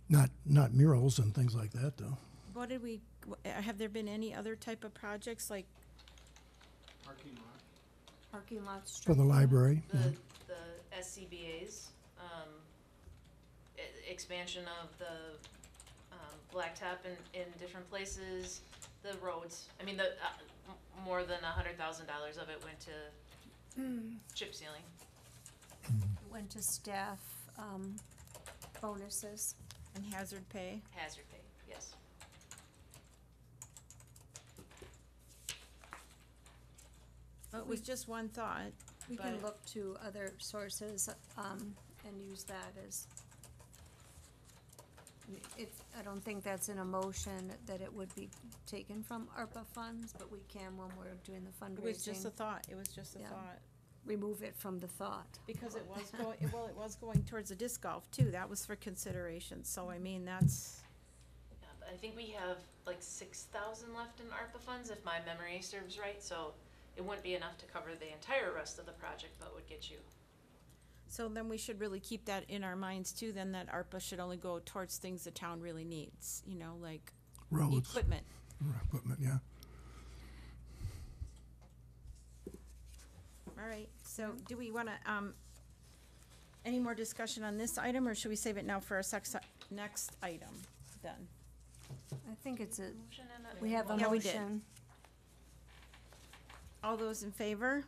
Not murals and things like that, though. What did we, have there been any other type of projects, like, Parking lot. Parking lots. For the library. yeah. The SCBA's, expansion of the, blacktop in different places, the roads. I mean, more than $100,000 of it went to chip sealing. Went to staff, bonuses. and hazard pay? Hazard pay, yes. Well, it was just one thought. We can But- look to other sources, and use that as, I don't think that's in a motion that it would be taken from ARPA funds, but we can, when we're doing the It was just a fundraising, thought, it was just a Yeah. thought. remove it from the thought. Because it was going, well, it was going towards the disc golf too, that was for consideration, so I mean, that's, Yeah, but I think we have like 6,000 left in ARPA funds, if my memory serves right, so it wouldn't be enough to cover the entire rest of the project, but would get you. so then we should really keep that in our minds too, then that ARPA should only go towards things the town really needs, you know, like Roads, equipment. equipment, yeah. All right, so do we wanna, any more discussion on this item, or should we save it now for our next item then? I think it's a, Motion and we have a Yeah, we did. motion. All those in favor?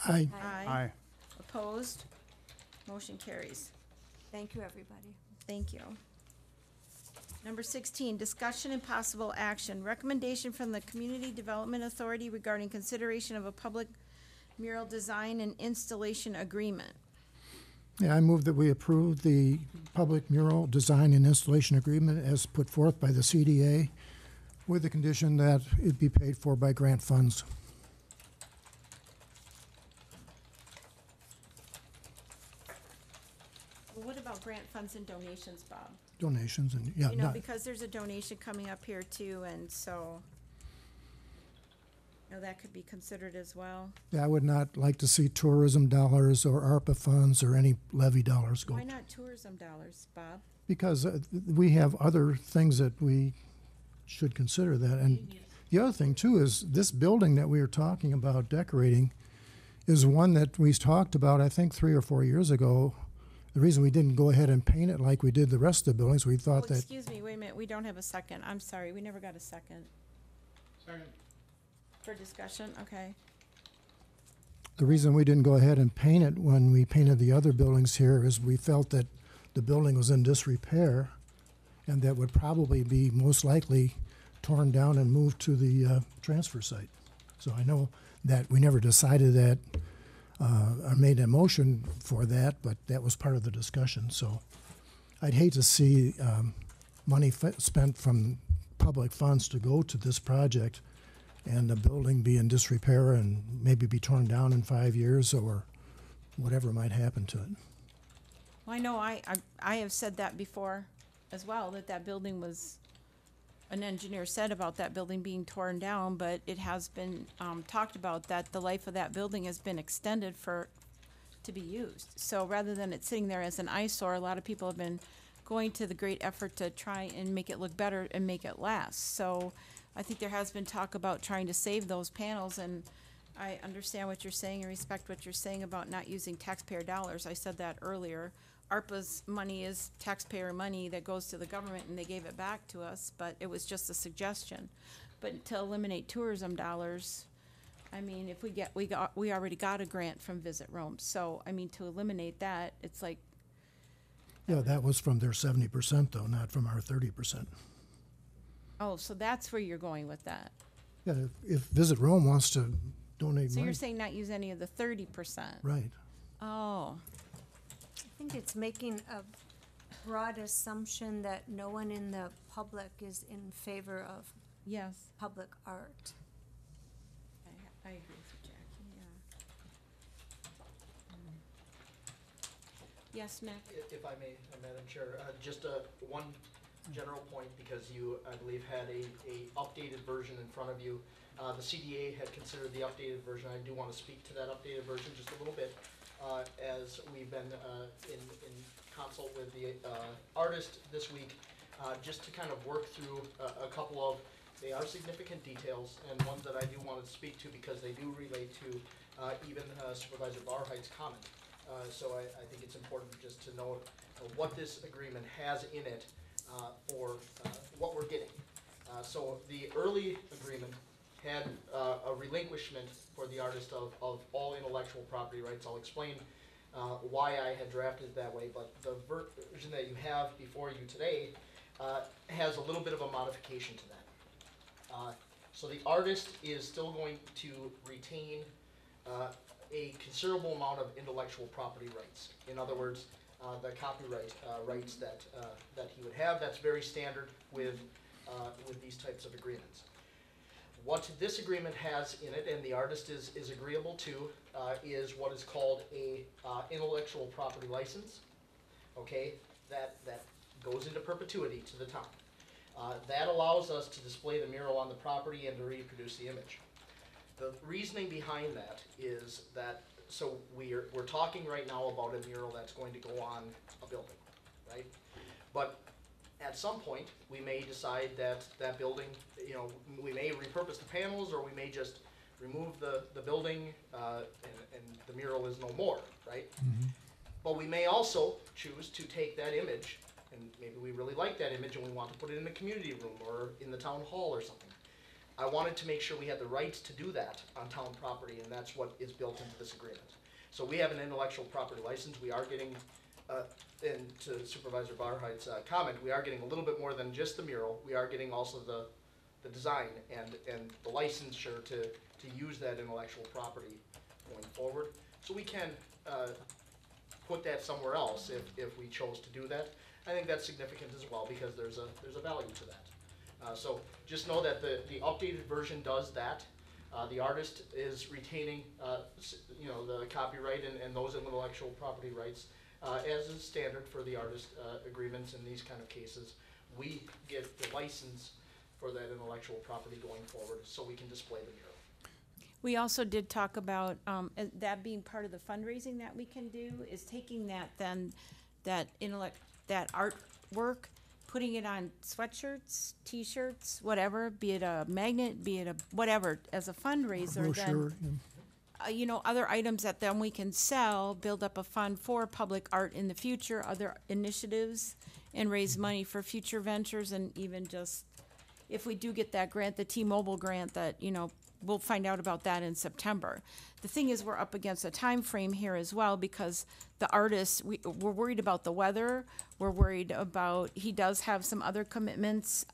Aye. Aye. Opposed? Motion carries. Thank you, everybody. Thank you. Number 16, discussion and possible action. Recommendation from the Community Development Authority regarding consideration of a public mural design and installation agreement. Yeah, I move that we approve the public mural design and installation agreement as put forth by the CDA with the condition that it be paid for by grant funds. Well, what about grant funds and donations, Bob? Donations and, yeah, You know, not, because there's a donation coming up here too, and so, you know, that could be considered as well. yeah, I would not like to see tourism dollars or ARPA funds or any levy dollars go. Why not tourism dollars, Bob? Because we have other things that we should consider that. And the other thing too is this building that we are talking about decorating is one that we talked about, I think, 3 or 4 years ago. The reason we didn't go ahead and paint it like we did the rest of the buildings, we Oh, thought that, excuse me, wait a minute, we don't have a second. I'm sorry, we never got a second. Second. For discussion, okay. the reason we didn't go ahead and paint it when we painted the other buildings here is we felt that the building was in disrepair and that would probably be most likely torn down and moved to the transfer site. So I know that we never decided that, or made a motion for that, but that was part of the discussion. So I'd hate to see money spent from public funds to go to this project and the building be in disrepair and maybe be torn down in 5 years or whatever might happen to it. Well, I know I have said that before as well, that building was, an engineer said about that building being torn down, but it has been talked about that the life of that building has been extended to be used. So rather than it sitting there as an eyesore, a lot of people have been going to the great effort to try and make it look better and make it last. So I think there has been talk about trying to save those panels, and I understand what you're saying and respect what you're saying about not using taxpayer dollars. I said that earlier. ARPA's money is taxpayer money that goes to the government, and they gave it back to us, but it was just a suggestion. But to eliminate tourism dollars, I mean, if we already got a grant from Visit Rome, so, I mean, to eliminate that, it's like, Yeah, that was from their 70% though, not from our 30%. oh, so that's where you're going with that. Yeah, if Visit Rome wants to donate So money, you're saying not use any of the 30%? right. Oh, I think it's making a broad assumption that no one in the public is in favor of yes, public art. I agree with you, Jackie, yeah. Yes, Nick? If I may, Madam Chair, just one general point, because you, I believe, had a updated version in front of you. The CDA had considered the updated version. I do want to speak to that updated version just a little bit, as we've been in consult with the artist this week, just to kind of work through a couple of, they are significant details, and ones that I do want to speak to because they do relate to even Supervisor Barheit's comment. So I think it's important just to know what this agreement has in it for what we're getting. So the early agreement had a relinquishment for the artist of all intellectual property rights. I'll explain why I had drafted it that way, but the version that you have before you today has a little bit of a modification to that. So the artist is still going to retain a considerable amount of intellectual property rights. In other words, the copyright rights that he would have. That's very standard with these types of agreements. What this agreement has in it, and the artist is agreeable to, is what is called a intellectual property license. Okay, that goes into perpetuity to the town. That allows us to display the mural on the property and to reproduce the image. The reasoning behind that is that, so we're talking right now about a mural that's going to go on a building, right? But at some point, we may decide that that building, you know, we may repurpose the panels, or we may just remove the building and the mural is no more, right? Mm-hmm. But we may also choose to take that image, and maybe we really like that image and we want to put it in a community room or in the town hall or something. I wanted to make sure we had the rights to do that on town property, and that's what is built into this agreement. So we have an intellectual property license. We are getting, and to Supervisor Barheit's comment, we are getting a little bit more than just the mural. We are getting also the design and the licensure to use that intellectual property going forward. So we can put that somewhere else if we chose to do that. I think that's significant as well, because there's a value to that. So just know that the updated version does that. The artist is retaining, you know, the copyright and those intellectual property rights, as is standard for the artist agreements in these kind of cases. We get the license for that intellectual property going forward, so we can display the mural. We also did talk about that being part of the fundraising that we can do, is taking that artwork, putting it on sweatshirts, T-shirts, whatever, be it a magnet, be it a whatever, as a fundraiser. Brochure, Then, you know, other items that then we can sell, build up a fund for public art in the future, other initiatives, and raise money for future ventures, and even just if we do get that grant, the T-Mobile grant, that, you know, we'll find out about that in September. The thing is, we're up against a time frame here as well, because the artist, we're worried about the weather. We're worried about, he does have some other commitments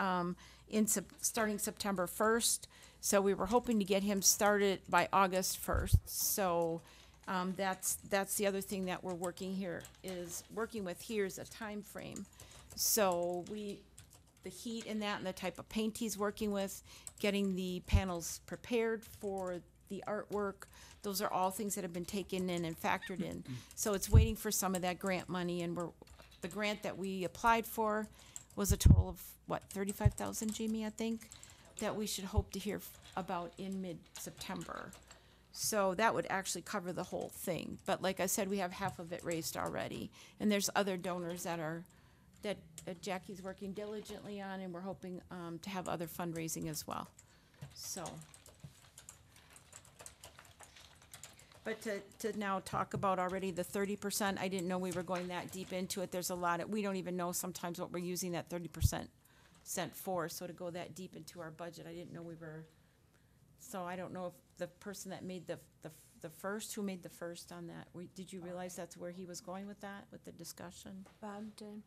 starting September 1st. So we were hoping to get him started by August 1st. So that's the other thing that we're working with here is a time frame. So the heat in that and the type of paint he's working with, getting the panels prepared for the artwork, those are all things that have been taken in and factored in. So it's waiting for some of that grant money, and the grant that we applied for was a total of, what, 35,000, Jamie, I think, that we should hope to hear about in mid-September. So that would actually cover the whole thing. But like I said, we have half of it raised already, and there's other donors that Jackie's working diligently on, and we're hoping to have other fundraising as well. So, but to now talk about already the 30%, I didn't know we were going that deep into it. There's a lot we don't even know sometimes what we're using that 30% for. So to go that deep into our budget, I didn't know we were. So I don't know if the person that made the first, who made the first on that, did you realize that's where he was going with that, with the discussion? Bob did.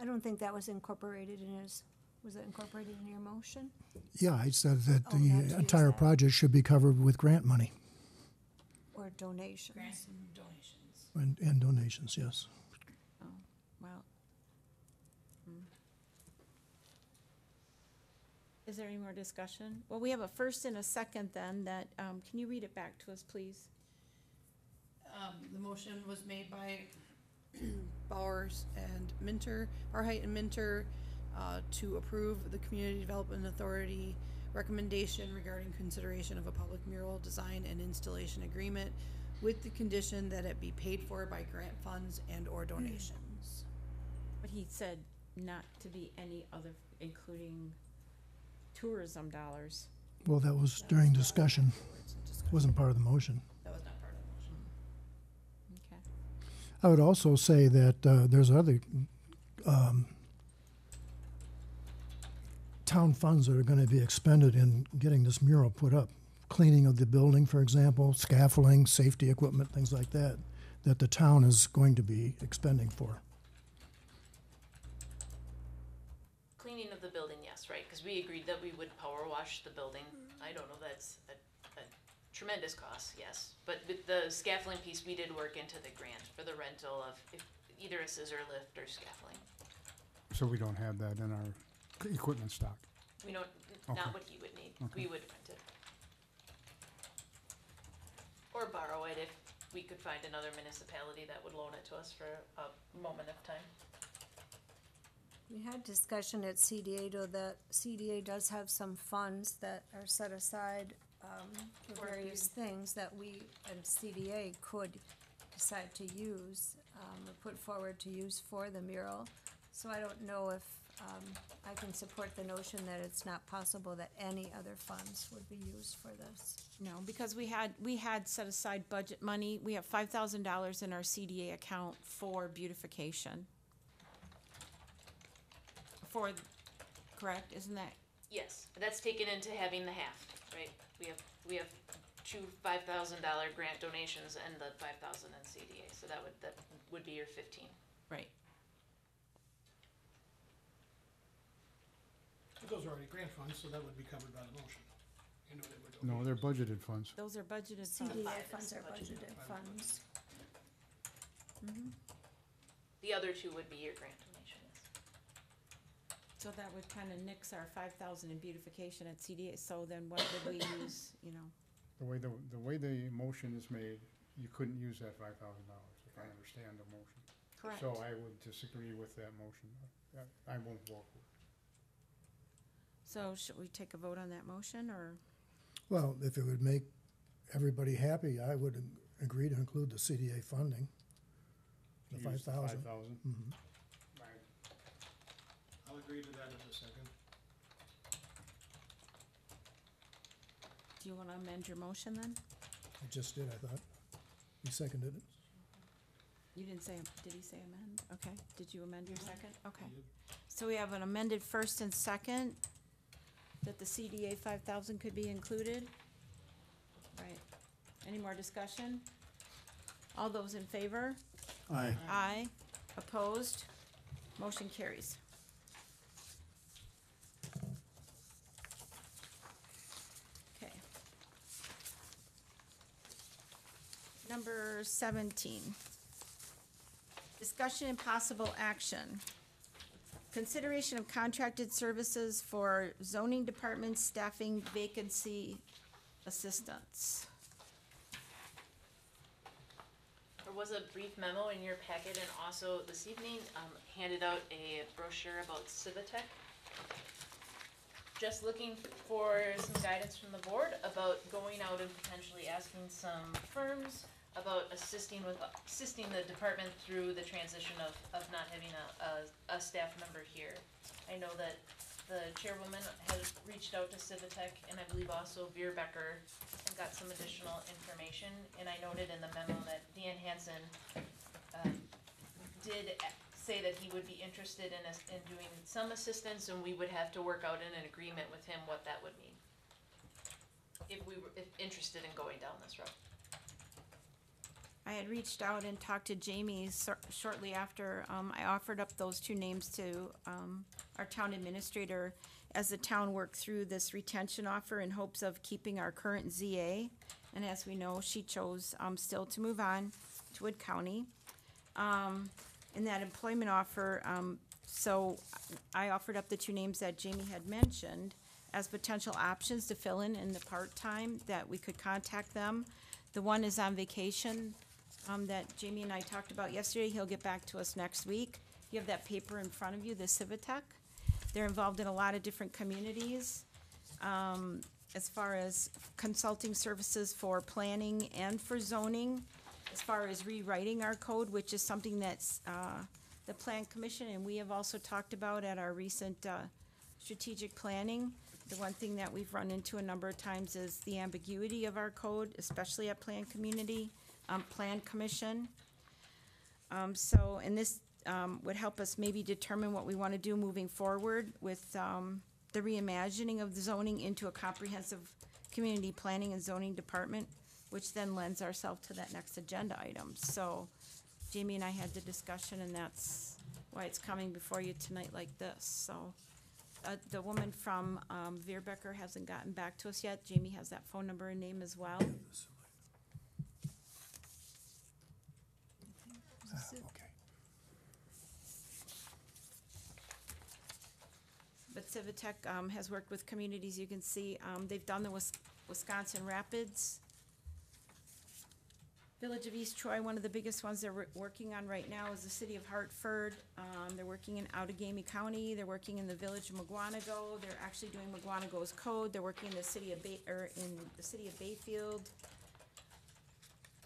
I don't think that was incorporated in was it incorporated in your motion? Yeah, I said that not to use the entire that. project should be covered with grant money Or donations? Grants and donations. and donations, yes. Oh, well. Is there any more discussion? Well, we have a first and a second then that, can you read it back to us, please? The motion was made by Bowers and Minter, Barheit and Minter, to approve the Community Development Authority recommendation regarding consideration of a public mural design and installation agreement with the condition that it be paid for by grant funds and or donations. But he said not to be any other, including tourism dollars. Well, that was during discussion, wasn't part of the motion. That was not part of the motion. Okay. I would also say that there's other town funds that are going to be expended in getting this mural put up. Cleaning of the building, for example, scaffolding, safety equipment, things like that, that the town is going to be expending for. Cleaning of the building, yes, right, because we agreed that we would power wash the building. I don't know, that's a tremendous cost, yes. But with the scaffolding piece, we did work into the grant for the rental of either a scissor lift or scaffolding. So we don't have that in our equipment stock. We don't, Okay. not what he would need. Okay. We would rent it. Or borrow it if we could find another municipality that would loan it to us for a moment of time. We had discussion at CDA, though, that CDA does have some funds that are set aside for For various things that we, and CDA could decide to use, or put forward to use for the mural. So I don't know if I can support the notion that it's not possible that any other funds would be used for this. No, because we had set aside budget money. We have $5,000 in our CDA account for beautification. Correct, isn't that? Yes, that's taken into having the half, right? We have two $5,000 grant donations and the 5,000 in CDA, so that would be your 15. Right. Those are already grant funds, so that would be covered by the motion. You know, they would No, they're budgeted funds. Those are budgeted funds. CDA Five funds is are budgeted. budgeted funds. The other two would be your grant donations. So that would kind of nix our 5,000 in beautification at CDA. So then what would we use, The way the motion is made, you couldn't use that $5,000, if I understand the motion. Correct. So I would disagree with that motion. I won't vote for it. So should we take a vote on that motion, or? Well, if it would make everybody happy, I would agree to include the CDA funding, the To use the 5,000. 5,000. I'll agree to that as a second. Do you want to amend your motion then? I just did, I thought. You seconded it. You didn't say, did he say amend? Okay, did you amend your second? Okay. So we have an amended first and second, that the CDA 5,000 could be included. Right. Any more discussion? All those in favor? Aye. Aye. Opposed? Motion carries. Okay. Number 17. Discussion and possible action. Consideration of contracted services for zoning department staffing vacancy assistance. There was a brief memo in your packet, and also this evening handed out a brochure about Civitech. Just looking for some guidance from the board about going out and potentially asking some firms about assisting the department through the transition of not having a staff member here. I know that the chairwoman has reached out to Civitech, and I believe also Veer Becker, and got some additional information. And I noted in the memo that Dan Hansen did say that he would be interested in doing some assistance, and we would have to work out in an agreement with him what that would mean, if we were interested in going down this road. I had reached out and talked to Jamie shortly after I offered up those two names to our town administrator as the town worked through this retention offer in hopes of keeping our current ZA. And as we know, she chose still to move on to Wood County. In that employment offer, so I offered up the two names that Jamie had mentioned as potential options to fill in the part-time, that we could contact them. The one is on vacation that Jamie and I talked about yesterday. He'll get back to us next week. You have that paper in front of you, the Civitech. They're involved in a lot of different communities, as far as consulting services for planning and for zoning, as far as rewriting our code, which is something that's, the Plan Commission and we have also talked about at our recent, strategic planning. The one thing that we've run into a number of times is the ambiguity of our code, especially at Plan Commission. And this would help us maybe determine what we want to do moving forward with the reimagining of the zoning into a comprehensive community planning and zoning department, which then lends ourselves to that next agenda item. So Jamie and I had the discussion, and that's why it's coming before you tonight like this. So the woman from Veerbecker hasn't gotten back to us yet. Jamie has that phone number and name as well. Okay. But Civitech has worked with communities. You can see they've done the Wisconsin Rapids. Village of East Troy, one of the biggest ones they're working on right now is the city of Hartford. They're working in Outagamie County. They're working in the village of Mugwanago. They're actually doing Mugwanago's code. They're working in the city of Bayfield.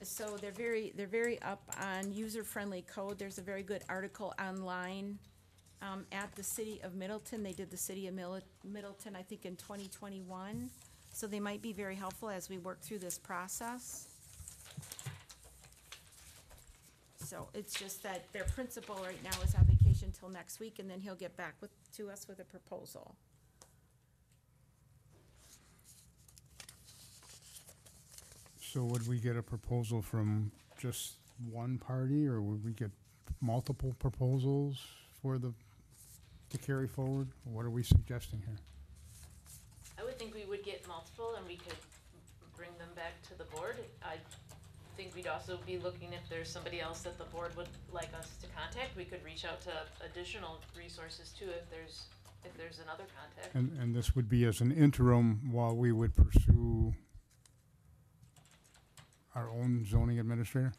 So they're very up on user-friendly code. There's a very good article online at the city of Middleton. They did the city of Middleton, I think, in 2021. So they might be very helpful as we work through this process. So it's just that their principal right now is on vacation till next week, and then he'll get back to us with a proposal. So would we get a proposal from just one party, or would we get multiple proposals to carry forward? What are we suggesting here? I would think we would get multiple and we could bring them back to the board. I think we'd also be looking if there's somebody else that the board would like us to contact. We could reach out to additional resources too if there's another contact. And this would be as an interim while we would pursue our own zoning administrator?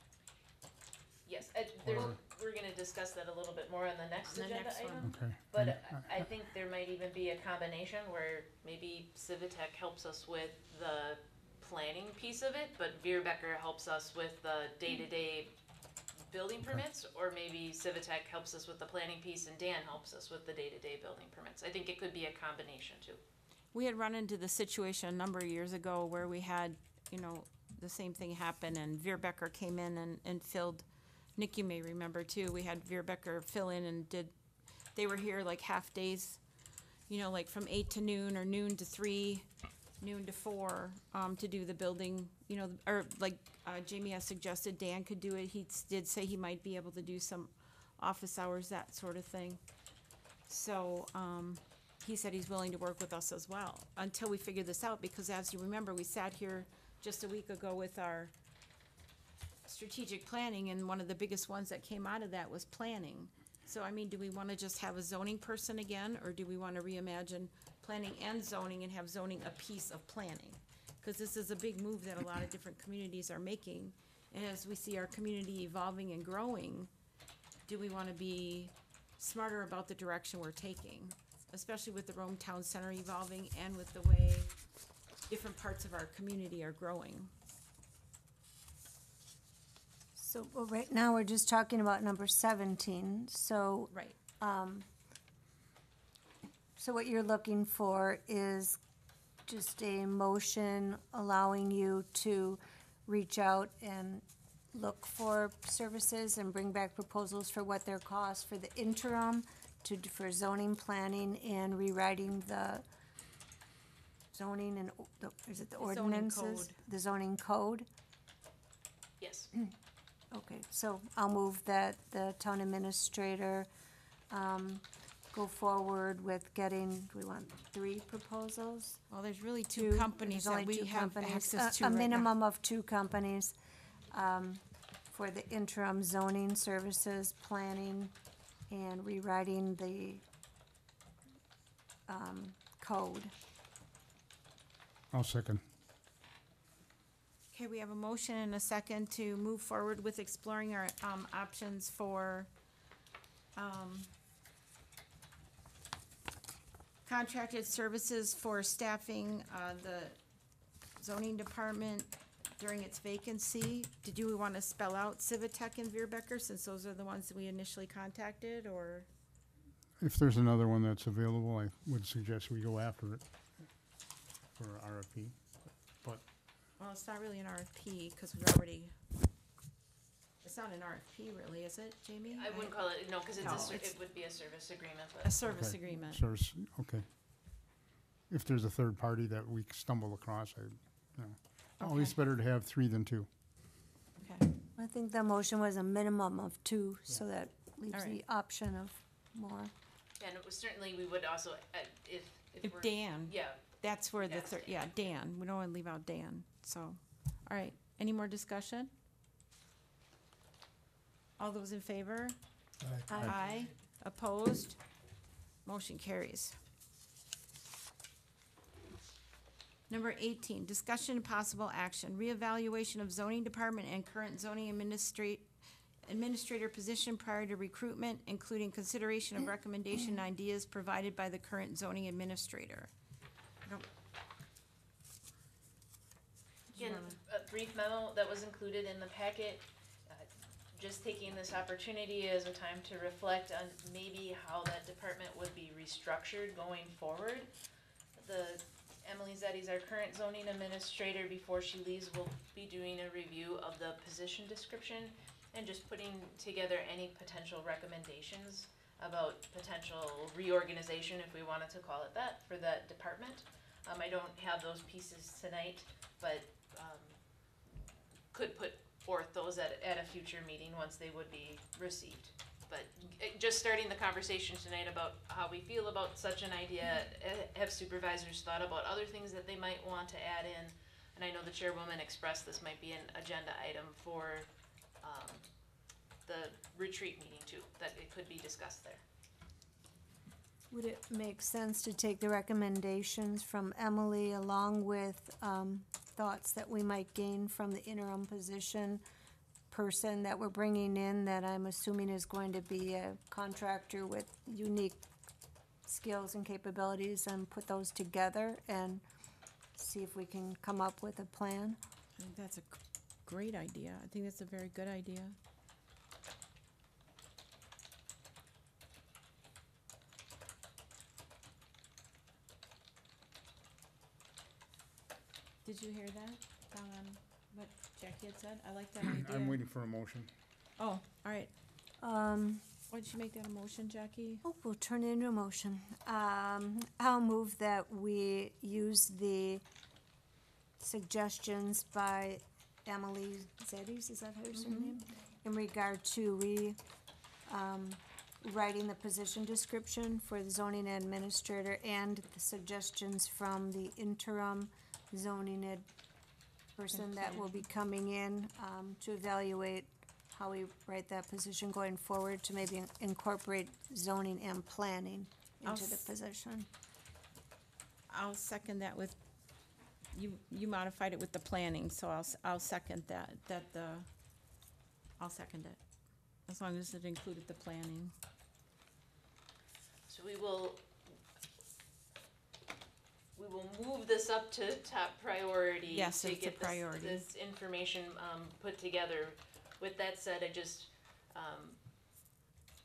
Yes, Or- we're gonna discuss that a little bit more on the next The agenda next one. item. Okay. But I think there might even be a combination where maybe Civitech helps us with the planning piece of it, but Veerbecker helps us with the day-to-day building permits, or maybe Civitech helps us with the planning piece and Dan helps us with the day-to-day building permits. I think it could be a combination too. We had run into the situation a number of years ago where we had, the same thing happen, and Veerbecker came in and filled. Nick, you may remember too, we had Veerbecker fill in and they were here like half days, like from 8 to noon or noon to 3, noon to 4, to do the building, or like Jamie has suggested Dan could do it. He did say he might be able to do some office hours, that sort of thing. So, he said he's willing to work with us as well until we figure this out, because as you remember, we sat here just a week ago with our strategic planning, and one of the biggest ones that came out of that was planning. So, do we want to just have a zoning person again, or do we want to reimagine planning and zoning and have zoning a piece of planning? Because this is a big move that a lot of different communities are making, and as we see our community evolving and growing, do we want to be smarter about the direction we're taking, especially with the Rome Town Center evolving and with the way different parts of our community are growing? So, well, right now, we're just talking about number 17, so. Right. So what you're looking for is just a motion allowing you to reach out and look for services and bring back proposals for what their cost for the interim for zoning, planning, and rewriting the zoning and, is it the Zoning ordinances? code. The zoning code? Yes. Okay, so I'll move that the town administrator, go forward with getting, do we want 3 proposals? Well, there's really two companies There's only that we 2 have companies. access to A right now. minimum of 2 companies, for the interim zoning services, planning, and rewriting the, code. I'll second. Okay, we have a motion and a second to move forward with exploring our, options for, contracted services for staffing, the zoning department during its vacancy. Did you want to spell out Civitech and Veerbecker, since those are the ones that we initially contacted, or? If there's another one that's available, I would suggest we go after it for RFP. But Well, it's not really an RFP, because we've already, it's not an RFP really, is it, Jamie? I wouldn't call it, no, because No, it it's- would be a service agreement, A but service Okay. agreement. so it's, okay. If there's a third party that we stumble across, always Okay. better to have 3 than 2. Okay, I think the motion was a minimum of 2, so that leaves All the right. option of more. and it was certainly, we would also, if if we're. Dan, Yeah, that's where the Yes, third, yeah, Dan, we don't want to leave out Dan, so, all right, any more discussion? All those in favor? Aye. Opposed? Motion carries. Number 18, discussion and possible action, reevaluation of zoning department and current zoning administrator position prior to recruitment, including consideration of recommendation and ideas provided by the current zoning administrator. I don't- again, a brief memo that was included in the packet, just taking this opportunity as a time to reflect on maybe how that department would be restructured going forward. Emily Zeddy's our current zoning administrator. Before she leaves, will be doing a review of the position description and just putting together any potential recommendations about potential reorganization, if we wanted to call it that, for that department. I don't have those pieces tonight, but could put forth those at a future meeting once they would be received. But just starting the conversation tonight about how we feel about such an idea, have supervisors thought about other things that they might want to add in? And I know the chairwoman expressed this might be an agenda item for the retreat meeting too, that it could be discussed there. Would it make sense to take the recommendations from Emily along with thoughts that we might gain from the interim position person that we're bringing in, that I'm assuming is going to be a contractor with unique skills and capabilities, and put those together and see if we can come up with a plan? I think that's a great idea. I think that's a very good idea. Did you hear that? What Jackie had said? I like that idea. I'm waiting for a motion. Oh, all right. Why did you make that a motion, Jackie? Oh, we'll turn it into a motion. I'll move that we use the suggestions by Emily Zeddies, is that her surname? In regard to writing the position description for the zoning administrator, and the suggestions from the interim zoning person that will be coming in to evaluate how we write that position going forward, to maybe incorporate zoning and planning into the position. I'll second that with, you modified it with the planning, so I'll second that, I'll second it, as long as it included the planning. So we will move this up to top priority. Yes, to it's a get priority. this information put together. With that said, I just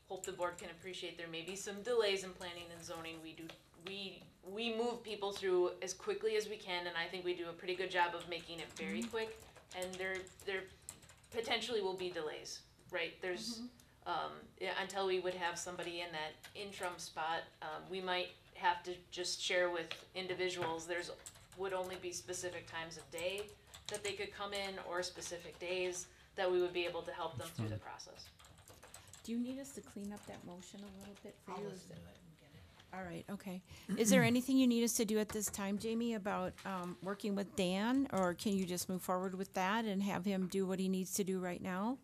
hope the board can appreciate there may be some delays in planning and zoning. We move people through as quickly as we can, and I think we do a pretty good job of making it very quick. And there potentially will be delays, right? There's until we would have somebody in that interim spot, we might have to just share with individuals, would only be specific times of day that they could come in, or specific days that we would be able to help them through the process. Do you need us to clean up that motion a little bit for you? All right, okay. Is there anything you need us to do at this time, Jamie, about working with Dan, or can you just move forward with that and have him do what he needs to do right now?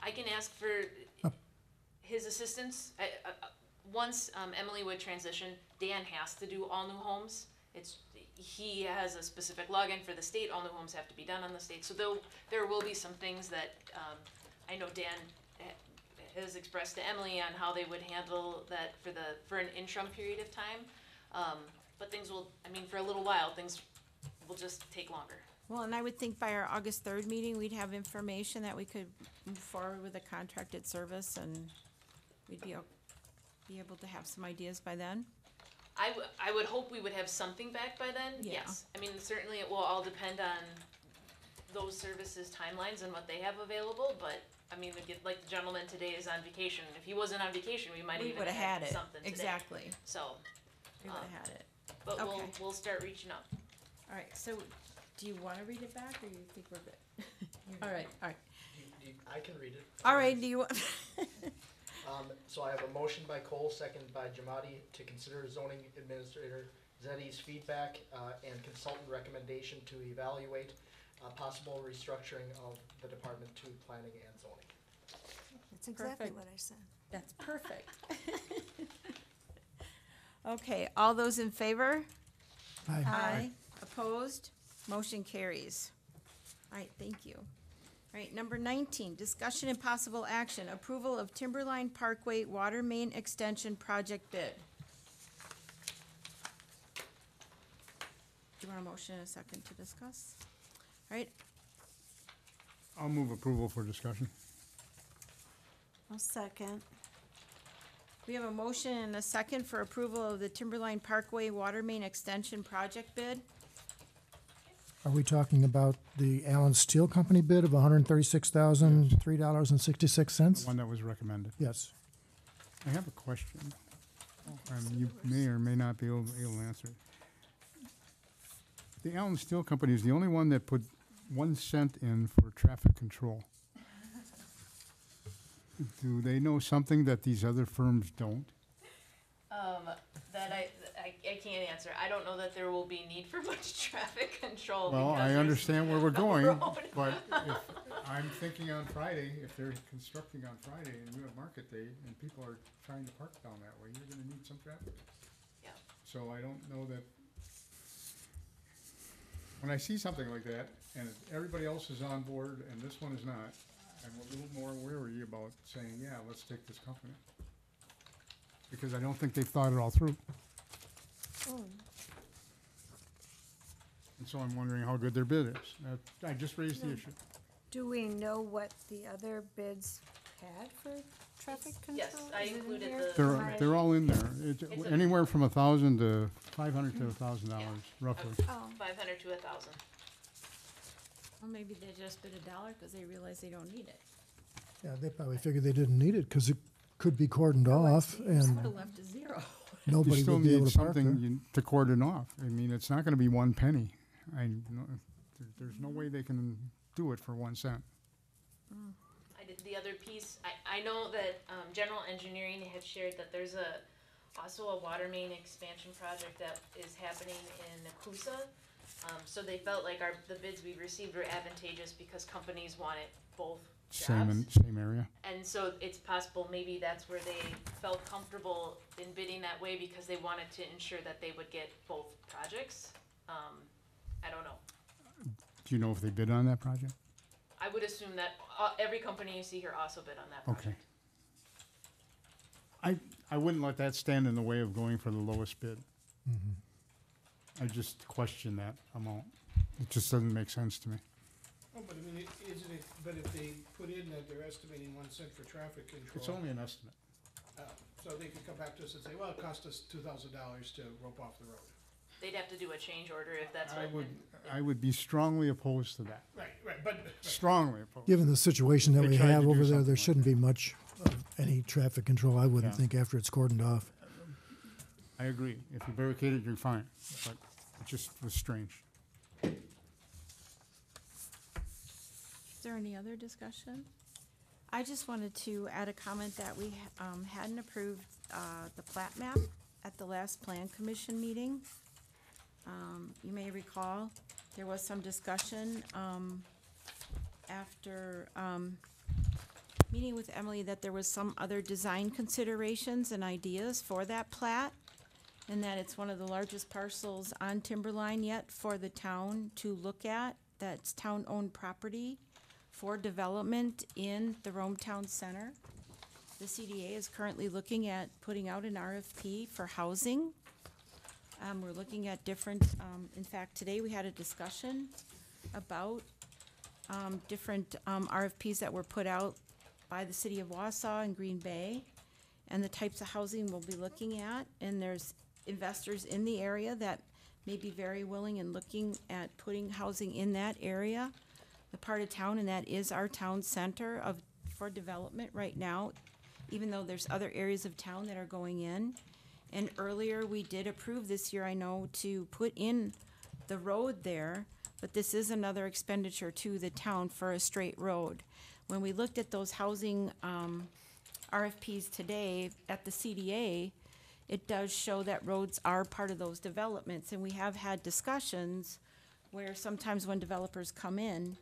I can ask for his assistance. Once Emily would transition, Dan has to do all new homes, he has a specific login for the state, all new homes have to be done on the state, so there will be some things that, I know Dan has expressed to Emily on how they would handle that for an interim period of time. But things will, for a little while, things will just take longer. Well, and I would think by our August 3rd meeting, we'd have information that we could move forward with a contracted service, and we'd be able to have some ideas by then. I would hope we would have something back by then, Yeah. yes. Certainly it will all depend on those services' timelines and what they have available, but, like the gentleman today is on vacation. If he wasn't on vacation, we might We even would've have had it, something today. exactly. So, We would've had it. but Okay. we'll start reaching out. All right, so do you wanna read it back, or you think we're good? All right. I can read it. All right, do you, So I have a motion by Cole, second by Jamadi, to consider zoning administrator Zeddy's feedback and consultant recommendation to evaluate possible restructuring of the department to planning and zoning. That's exactly Perfect. what I said. that's perfect. Okay, all those in favor? Aye. Opposed? Motion carries. All right, thank you. All right, number 19, discussion and possible action, approval of Timberline Parkway Water Main Extension Project bid. Do you want a motion and a second to discuss? All right, I'll move approval for discussion. I'll second. we have a motion and a second for approval of the Timberline Parkway Water Main Extension Project bid. Are we talking about the Allen Steel Company bid of $136,003.66? One that was recommended. Yes. I have a question. You may or may not be able to answer it. The Allen Steel Company is the only one that put 1 cent in for traffic control. Do they know something that these other firms don't? That I can't answer. I don't know that there will be need for much traffic control. Well, because I there's understand where we're no going, road. but if, I'm thinking on Friday, if they're constructing on Friday and you have market day and people are trying to park down that way, you're gonna need some traffic. Yeah. So I don't know that, when I see something like that and everybody else is on board and this one is not, I'm a little more wary about saying, yeah, let's take this company. Because I don't think they've thought it all through. And so I'm wondering how good their bid is. I just raised the issue. Do we know what the other bids had for traffic control? Yes, I Is it in included here? They're all in there. It's a- Anywhere from $1,000 to $500 to $1,000 roughly. Oh, 500 to 1,000. Well, maybe they just bid $1 because they realize they don't need it. Yeah, they probably figured they didn't need it because it could be cordoned off and Still left to zero. You nobody still would be able need to park there. something to cordon off. I mean, it's not gonna be 1 penny. There's no way they can do it for 1 cent. I did the other piece. I know that General Engineering had shared that there's also a water main expansion project that is happening in Nakusa. So they felt like the bids we received were advantageous because companies wanted both jobs. Same area. And so it's possible maybe that's where they felt comfortable in bidding that way because they wanted to ensure that they would get both projects. I don't know. Do you know if they bid on that project? I would assume that every company you see here also bid on that Okay. project. I wouldn't let that stand in the way of going for the lowest bid. I just question that amount. It just doesn't make sense to me. Oh, but I mean, but if they put in that they're estimating 1 cent for traffic control. It's only an estimate. So they could come back to us and say, well, it cost us $2,000 to rope off the road. They'd have to do a change order if that's what. I would be strongly opposed to that. Right, but Strongly opposed. Given the situation that They we tried to have do over there, something there like shouldn't be much of any traffic control, I wouldn't Yeah. think, after it's cordoned off. I agree. If you barricade it, you're fine. But it just was strange. Is there any other discussion? I just wanted to add a comment that we hadn't approved the plat map at the last plan commission meeting. You may recall, there was some discussion after meeting with Emily that there was some other design considerations and ideas for that plat. and that it's one of the largest parcels on Timberline yet for the town to look at. That's town-owned property for development in the Rome Town Center. The CDA is currently looking at putting out an RFP for housing. We're looking at different, in fact, today we had a discussion about different RFPs that were put out by the city of Wausau and Green Bay, and the types of housing we'll be looking at. And there's investors in the area that may be very willing and looking at putting housing in that area, the part of town, and that is our town center for development right now, even though there's other areas of town that are going in. And earlier, we did approve this year, I know, to put in the road there, but this is another expenditure to the town for a straight road. When we looked at those housing RFPs today at the CDA, it does show that roads are part of those developments, and we have had discussions where sometimes when developers come in,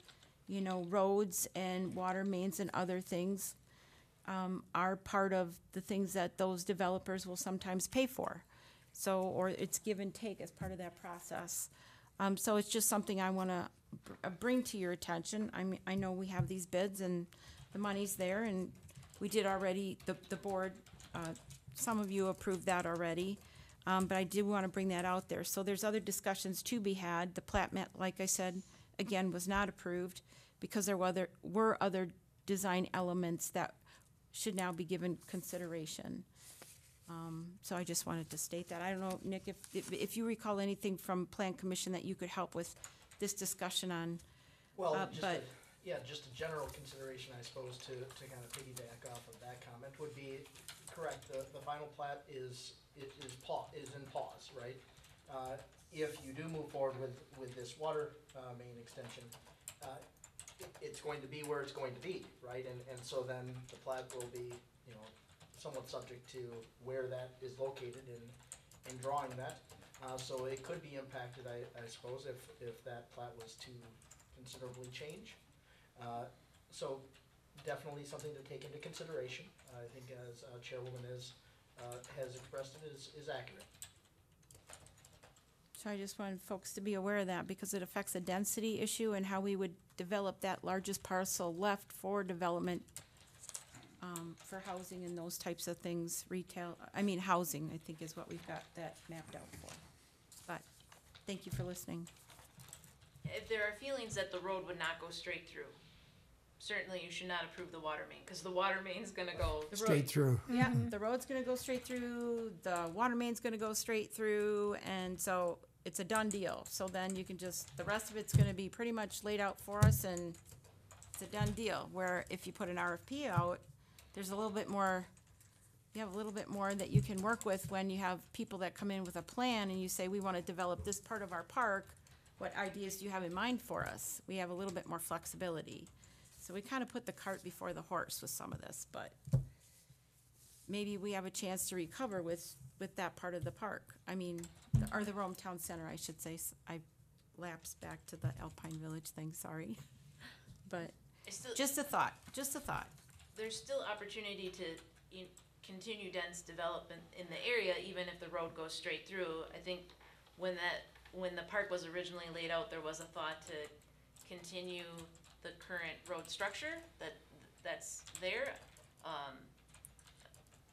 you know, roads and water mains and other things are part of the things that those developers will sometimes pay for. So, or it's give and take as part of that process. So it's just something I want to bring to your attention. I know we have these bids and the money's there, and we did already, the board, some of you approved that already, but I did want to bring that out there. So there's other discussions to be had. The plat map, like I said, again, was not approved because there were other design elements that should now be given consideration. So I just wanted to state that. I don't know, Nick, if you recall anything from Plan Commission that you could help with this discussion on. Well, but- just a general consideration, I suppose, to kind of piggyback off of that comment would be correct. The final plat is in pause, right? If you do move forward with this water main extension, it's going to be where it's going to be, right? And so then the plat will be, you know, somewhat subject to where that is located in drawing that. So it could be impacted, I suppose, if that plat was to considerably change. So definitely something to take into consideration. I think as Chairwoman has expressed it is accurate. So I just wanted folks to be aware of that because it affects a density issue and how we would develop that largest parcel left for development, for housing and those types of things, housing, I think is what we've got that mapped out for. But, thank you for listening. If there are feelings that the road would not go straight through, certainly you should not approve the water main, because the water main's gonna go. Straight through. Yeah, the road's gonna go straight through, the water main's gonna go straight through, and so it's a done deal. So then you can the rest of it's gonna be pretty much laid out for us, and it's a done deal. Where if you put an RFP out, there's a little bit more, you have a little bit more that you can work with when you have people that come in with a plan and you say, we wanna develop this part of our park. What ideas do you have in mind for us? We have a little bit more flexibility. So we kind of put the cart before the horse with some of this, but maybe we have a chance to recover with that part of the park. Or the Rome Town Center, I should say. I lapsed back to the Alpine Village thing, sorry. But just a thought. There's still opportunity to continue dense development in the area, even if the road goes straight through. I think when the park was originally laid out, there was a thought to continue the current road structure that's there.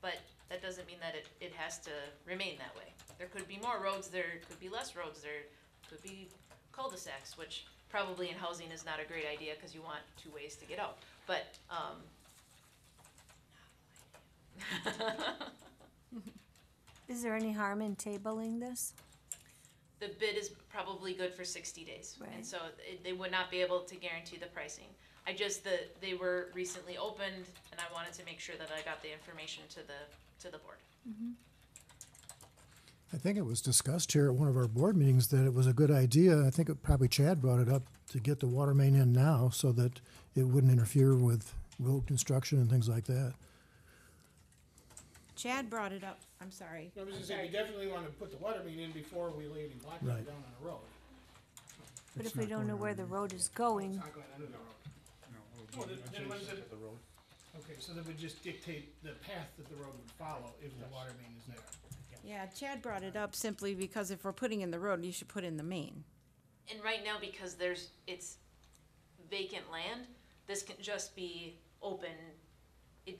But that doesn't mean that it has to remain that way. There could be more roads, there could be less roads, there could be cul-de-sacs, which probably in housing is not a great idea because you want two ways to get out. But, Is there any harm in tabling this? the bid is probably good for 60 days. Right. And so they would not be able to guarantee the pricing. They were recently opened, and I wanted to make sure that I got the information to the board. I think it was discussed here at one of our board meetings that it was a good idea. I think probably Chad brought it up to get the water main in now so that it wouldn't interfere with road construction and things like that. Chad brought it up, I'm sorry. I was gonna say, we definitely wanna put the water main in before we lay any blacktop Right. down on the road. But It's if we not don't going know where around the the- road is going, It's not going under the road. No, Well, then what is it? the road. Okay, so that would just dictate the path that the road would follow if the water main is there. Yeah, Chad brought it up simply because if we're putting in the road, you should put in the main. And right now, because it's vacant land, this can just be open.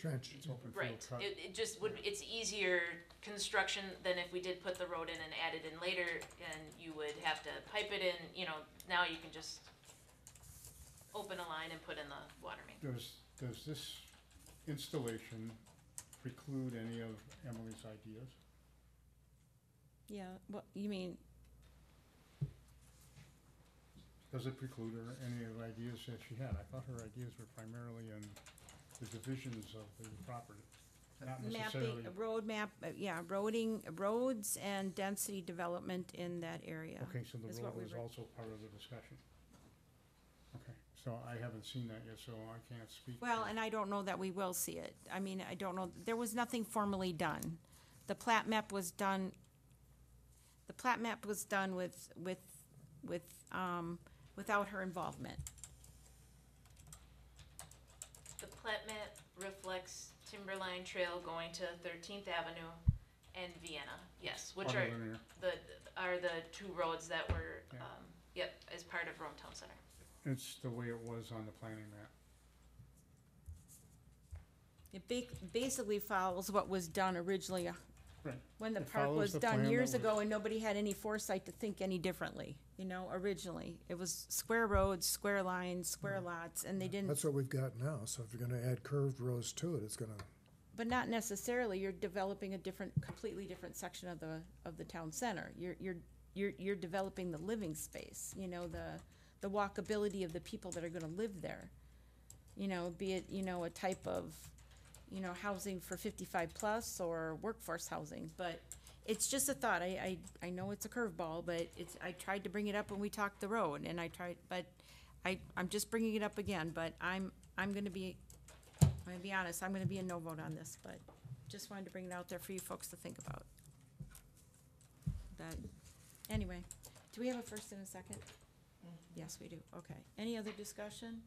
Trench. It's open field Right, cut. it just would, it's easier construction than if we did put the road in and add it in later, and you would have to pipe it in, now you can just open a line and put in the water main. Does this installation preclude any of Emily's ideas? Yeah, what, you mean, Does it preclude her any of the ideas that she had? I thought her ideas were primarily in the divisions of the property, not necessarily. mapping, road map, roads and density development in that area. Okay, so the is road what we was were- also part of the discussion. Okay, so I haven't seen that yet, so I can't speak. Well, to- and I don't know that we will see it. I mean, I don't know, there was nothing formally done. The plat map was done without her involvement. The plat map reflects Timberline Trail going to 13th Avenue and Vienna, yes, which Part are of linear. the two roads that were, Yeah. as part of Rome Town Center. It's the way it was on the planning map. It basically follows what was done originally Right. when the It park follows was the done plan years that was- ago and nobody had any foresight to think any differently, originally. It was square roads, square lines, square lots, and they didn't, That's what we've got now, so if you're gonna add curved roads to it, it's gonna, but not necessarily. You're developing a completely different section of the town center. You're developing the living space, the walkability of the people that are gonna live there. Be it, a type of, housing for 55 plus or workforce housing, but it's just a thought. I know it's a curveball, but I tried to bring it up when we talked the road, and I'm just bringing it up again, but I'm gonna be honest, I'm gonna be a no vote on this, but just wanted to bring it out there for you folks to think about. But, anyway, do we have a first and a second? Yes, we do, okay. Any other discussion?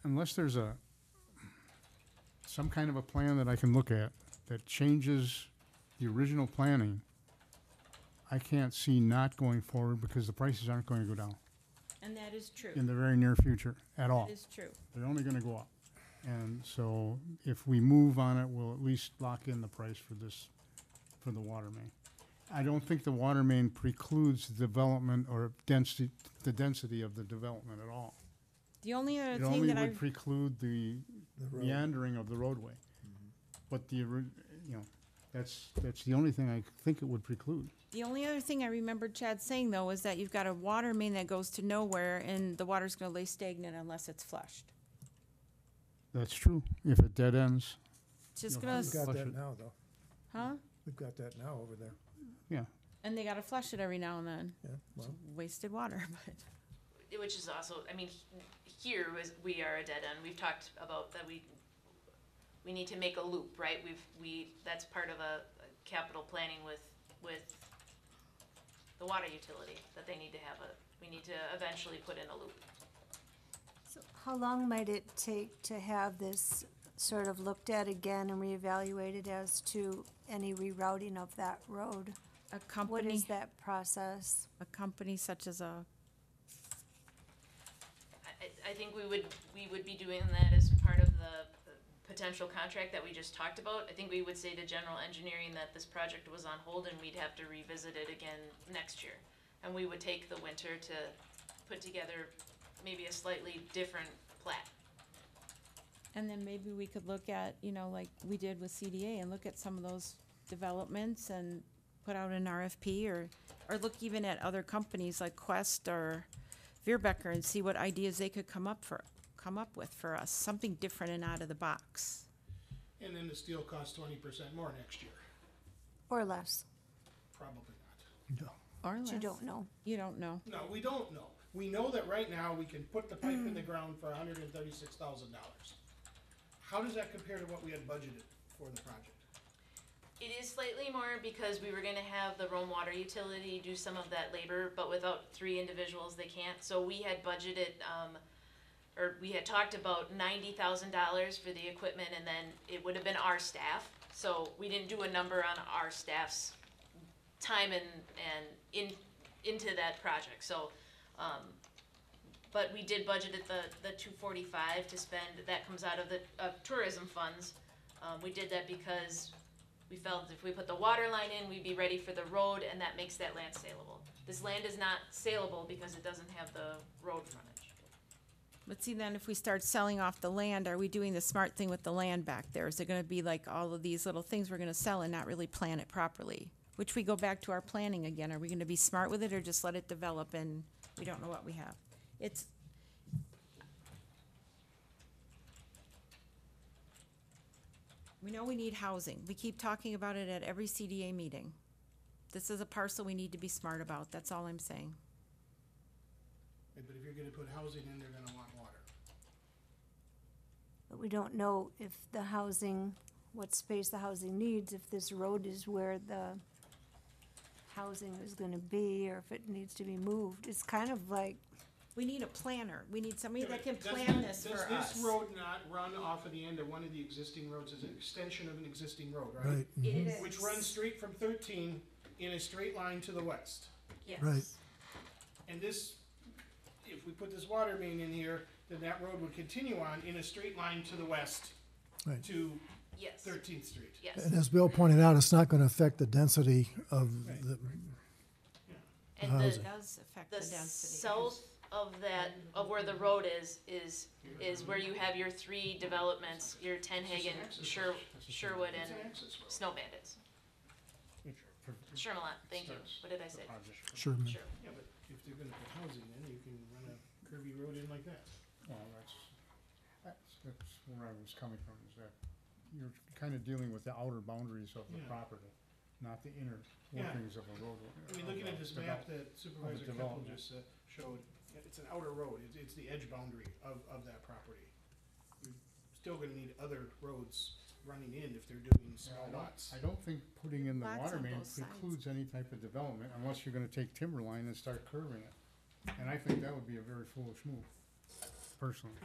Unless there's some kind of a plan that I can look at that changes the original planning, I can't see not going forward because the prices aren't going to go down And that is true. in the very near future at all. That is true. They're only gonna go up. And so if we move on it, we'll at least lock in the price for the water main. I don't think the water main precludes the development or the density of the development at all. The only other It thing only that I, would preclude the the road. meandering of the roadway. But that's the only thing I think it would preclude. the only other thing I remembered Chad saying though is that you've got a water main that goes to nowhere and the water's gonna lay stagnant unless it's flushed. That's true, if it dead ends, It's just You'll gonna, have We've to got flush that it. now, though. huh? We've got that now over there. yeah. And they gotta flush it every now and then. Yeah, It's well, wasted water, but. Which is also, here we are a dead end. We've talked about that we need to make a loop, right? That's part of a capital planning with the water utility, that they need to we need to eventually put in a loop. So how long might it take to have this sort of looked at again and reevaluated as to any rerouting of that road? A What company, is that process? a company such as I think we would be doing that as part of the potential contract that we just talked about. I think we would say to general engineering that this project was on hold and we'd have to revisit it again next year. And we would take the winter to put together maybe a slightly different plat. and then maybe we could look at, like we did with CDA and look at some of those developments and put out an RFP or look even at other companies like Quest or Veerbecker and see what ideas they could come up with for us, something different and out of the box. And then the steel costs 20% more next year. Or less? Probably not. Or But you less. don't know. You don't know. No, we don't know. We know that right now we can put the pipe in the ground for $136,000. How does that compare to what we had budgeted for the project? It is slightly more because we were gonna have the Rome Water Utility do some of that labor, but without 3 individuals, they can't. So we had budgeted, or we had talked about $90,000 for the equipment, and then it would have been our staff. So we didn't do a number on our staff's time into that project. So, but we did budget at the 245 to spend. That comes out of the tourism funds. We did that because we felt if we put the water line in, we'd be ready for the road, and that makes that land saleable. This land is not saleable because it doesn't have the road frontage. But see, then if we start selling off the land, are we doing the smart thing with the land back there? Is it gonna be like all of these little things we're gonna sell and not really plan it properly? Which we go back to our planning again. Are we gonna be smart with it or just let it develop and we don't know what we have? It's, we know we need housing. We keep talking about it at every CDA meeting. This is a parcel we need to be smart about. That's all I'm saying. But if you're gonna put housing in, they're gonna want water. But we don't know if the housing, what space the housing needs, if this road is where the housing is gonna be, or if it needs to be moved. It's kind of like, We need a planner. We need somebody that can Does plan that- this for Does us. this road not run off of the end of one of the existing roads as an extension of an existing road, right? Right, It is. Which runs straight from 13 in a straight line to the west. Yes. Right. And this, if we put this water main in here, then that road would continue on in a straight line to the west Right. to Yes. 13th Street. Yes. And as Bill pointed out, it's not gonna affect the density of the, And housing. It does affect the the density. south of that, of where the road is where you have your 3 developments, your Tenhagen, Sherwood, It's and an access road. Snow Bandits. Shermalot, thank you. What did I say? sure, Sure. Yeah, but if they're gonna put housing in, you can run a curvy road in like that. Well, that's where I was coming from, is that you're kind of dealing with the outer boundaries of the Yeah. property, not the inner Yeah. workings of a road. I mean, looking at this map that Supervisor Keppel development. just showed, it's an outer road, it's the edge boundary of that property. You're still gonna need other roads running in if they're doing small lots. I don't think putting in the Lots water on main both sides. precludes any type of development unless you're gonna take timberline and start curving it. And I think that would be a very foolish move, personally.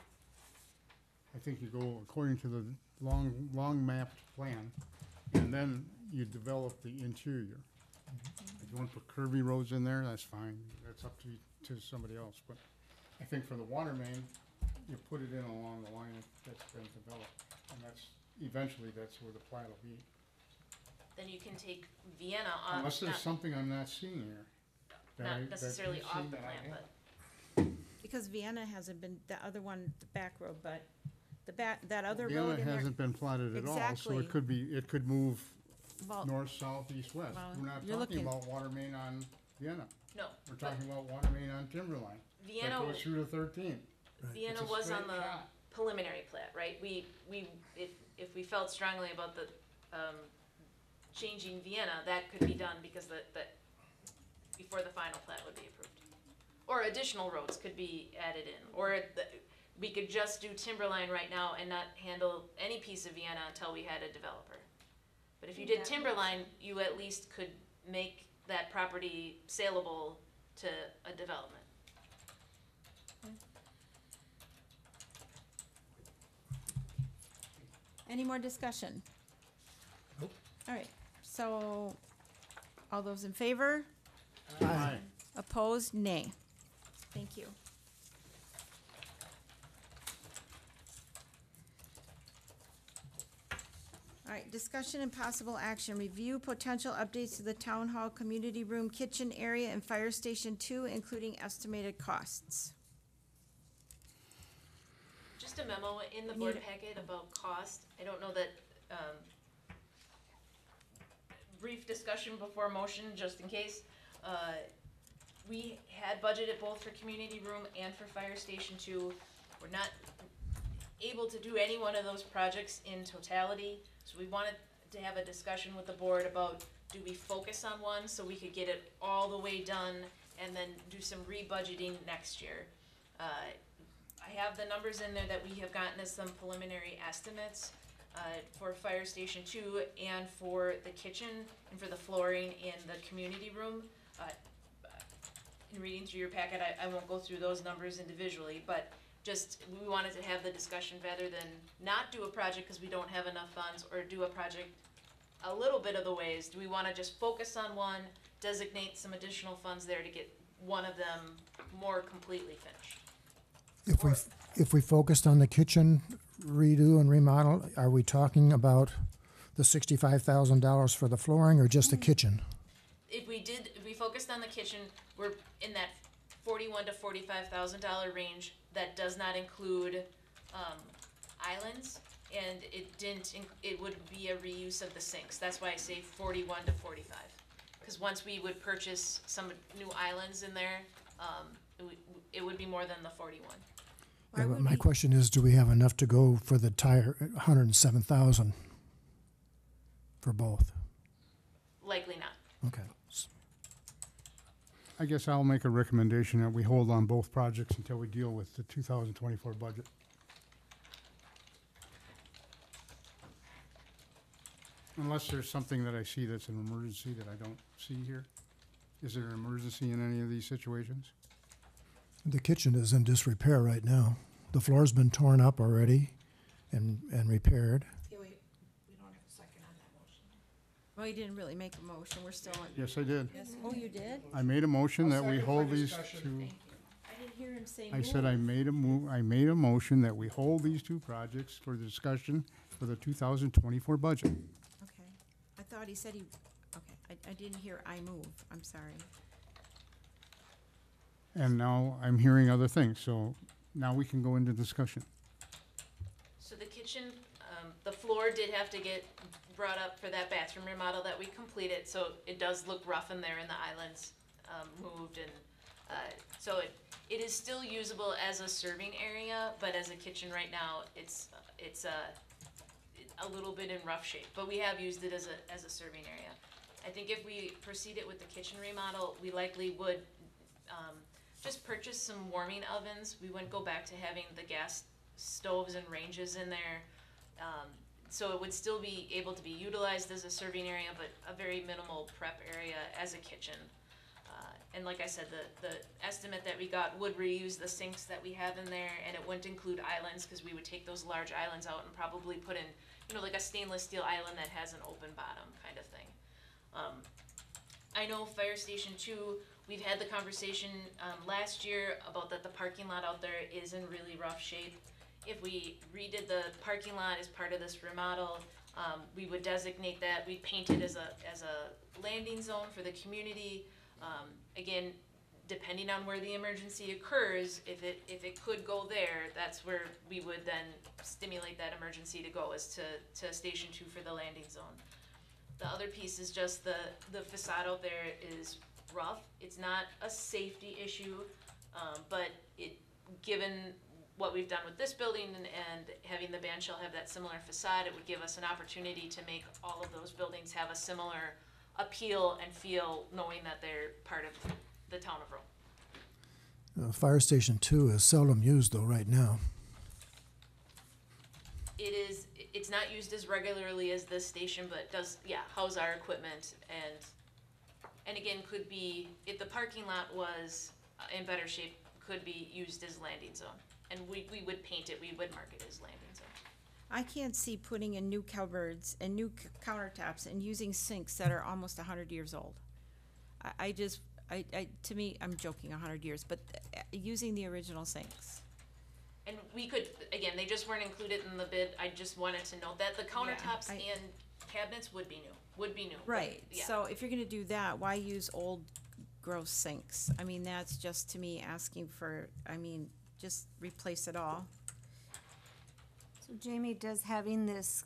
I think you go according to the long mapped plan, and then you develop the interior. If you wanna put curvy roads in there, that's fine, that's up to somebody else, but I think for the water main, you put it in along the line that's been developed, and eventually that's where the plat will be. Then you can take Vienna on, Unless there's not, something I'm not seeing here. that I- not that necessarily you've off seen the that I plan, haven't. but Because Vienna hasn't been, the other one, the back road, but that other road Vienna in there. hasn't been plotted at all, so Exactly. it could move Well, north, south, east, west. Well, We're not you're talking looking- about water main on Vienna. no. We're but talking about water main on Timberline. That Vienna, goes through to 13. Vienna It's a was on straight the shot. preliminary plat, right? If we felt strongly about the, changing Vienna, that could be done because before the final plat would be approved. Or additional roads could be added in, or we could just do Timberline right now and not handle any piece of Vienna until we had a developer. But if you did Timberline, you at least could make that property saleable to a development. Any more discussion? Nope. All right, so, all those in favor? Aye. Opposed? Nay. Thank you. All right, discussion and possible action, review potential updates to the town hall community room kitchen area and fire station 2, including estimated costs. Just a memo in the board packet about cost. I don't know that, brief discussion before motion, just in case. We had budgeted both for community room and for fire station 2. We're not able to do any one of those projects in totality, so we wanted to have a discussion with the board about, do we focus on one so we could get it all the way done and then do some rebudgeting next year? I have the numbers in there that we have gotten as some preliminary estimates. for Fire Station 2 and for the kitchen and for the flooring in the community room. In reading through your packet, I won't go through those numbers individually, but just, we wanted to have the discussion rather than not do a project because we don't have enough funds, or do a project a little bit of the ways. Do we wanna just focus on one, designate some additional funds there to get one of them more completely finished? If we focused on the kitchen redo and remodel, are we talking about the $65,000 for the flooring or just the kitchen? If we focused on the kitchen, we're in that $41,000 to $45,000 range. That does not include islands, and it would be a reuse of the sinks. That's why I say 41 to 45. Because once we would purchase some new islands in there, it would be more than the 41. Yeah, but my question is, do we have enough to go for the entire 107,000 for both? Likely not. Okay. I guess I'll make a recommendation that we hold on both projects until we deal with the 2024 budget. Unless there's something that I see that's an emergency that I don't see here. Is there an emergency in any of these situations? The kitchen is in disrepair right now. The floor's been torn up already and repaired. We don't have a second on that motion. Well, you didn't really make a motion, we're still on. Yes, I did. Oh, you did? I made a motion that we Second for hold these discussion. two. I didn't hear him say I said I made a motion that we hold these two projects for discussion for the 2024 budget. Okay, I thought he said okay, I didn't hear I move, I'm sorry. And now I'm hearing other things, so now we can go into discussion. So the kitchen, the floor did have to get brought up for that bathroom remodel that we completed, so it does look rough in there, and the islands moved, and so it is still usable as a serving area, but as a kitchen right now, it's a little bit in rough shape, but we have used it as a serving area. I think if we proceeded with the kitchen remodel, we likely would just purchase some warming ovens. We wouldn't go back to having the gas stoves and ranges in there. So it would still be able to be utilized as a serving area, but a very minimal prep area as a kitchen. And like I said, the estimate that we got would reuse the sinks that we have in there, and it wouldn't include islands, because we would take those large islands out and probably put in, like a stainless steel island that has an open bottom kind of thing. I know Fire Station 2, we've had the conversation last year about that the parking lot out there is in really rough shape. If we redid the parking lot as part of this remodel, we would designate that, we'd paint it as a landing zone for the community. Again, depending on where the emergency occurs, if it could go there, that's where we would then stimulate that emergency to go, is to Station 2 for the landing zone. The other piece is just the facade out there is rough. It's not a safety issue, but given what we've done with this building and having the band shell have that similar facade, it would give us an opportunity to make all of those buildings have a similar appeal and feel, knowing that they're part of the town of Rome. Fire Station 2 is seldom used though right now. It's not used as regularly as this station, but does, house our equipment, and again, could be, if the parking lot was in better shape, could be used as landing zone. And we would paint it, we would mark it as landing zone. I can't see putting in new cupboards and new countertops and using sinks that are almost 100 years old. To me, I'm joking, 100 years, but using the original sinks. And we could, again, they just weren't included in the bid. I just wanted to note that the countertops and cabinets would be new. Right, But, yeah. so if you're gonna do that, why use old gross sinks? I mean, that's just, to me, asking for, just replace it all. So Jamie, does having this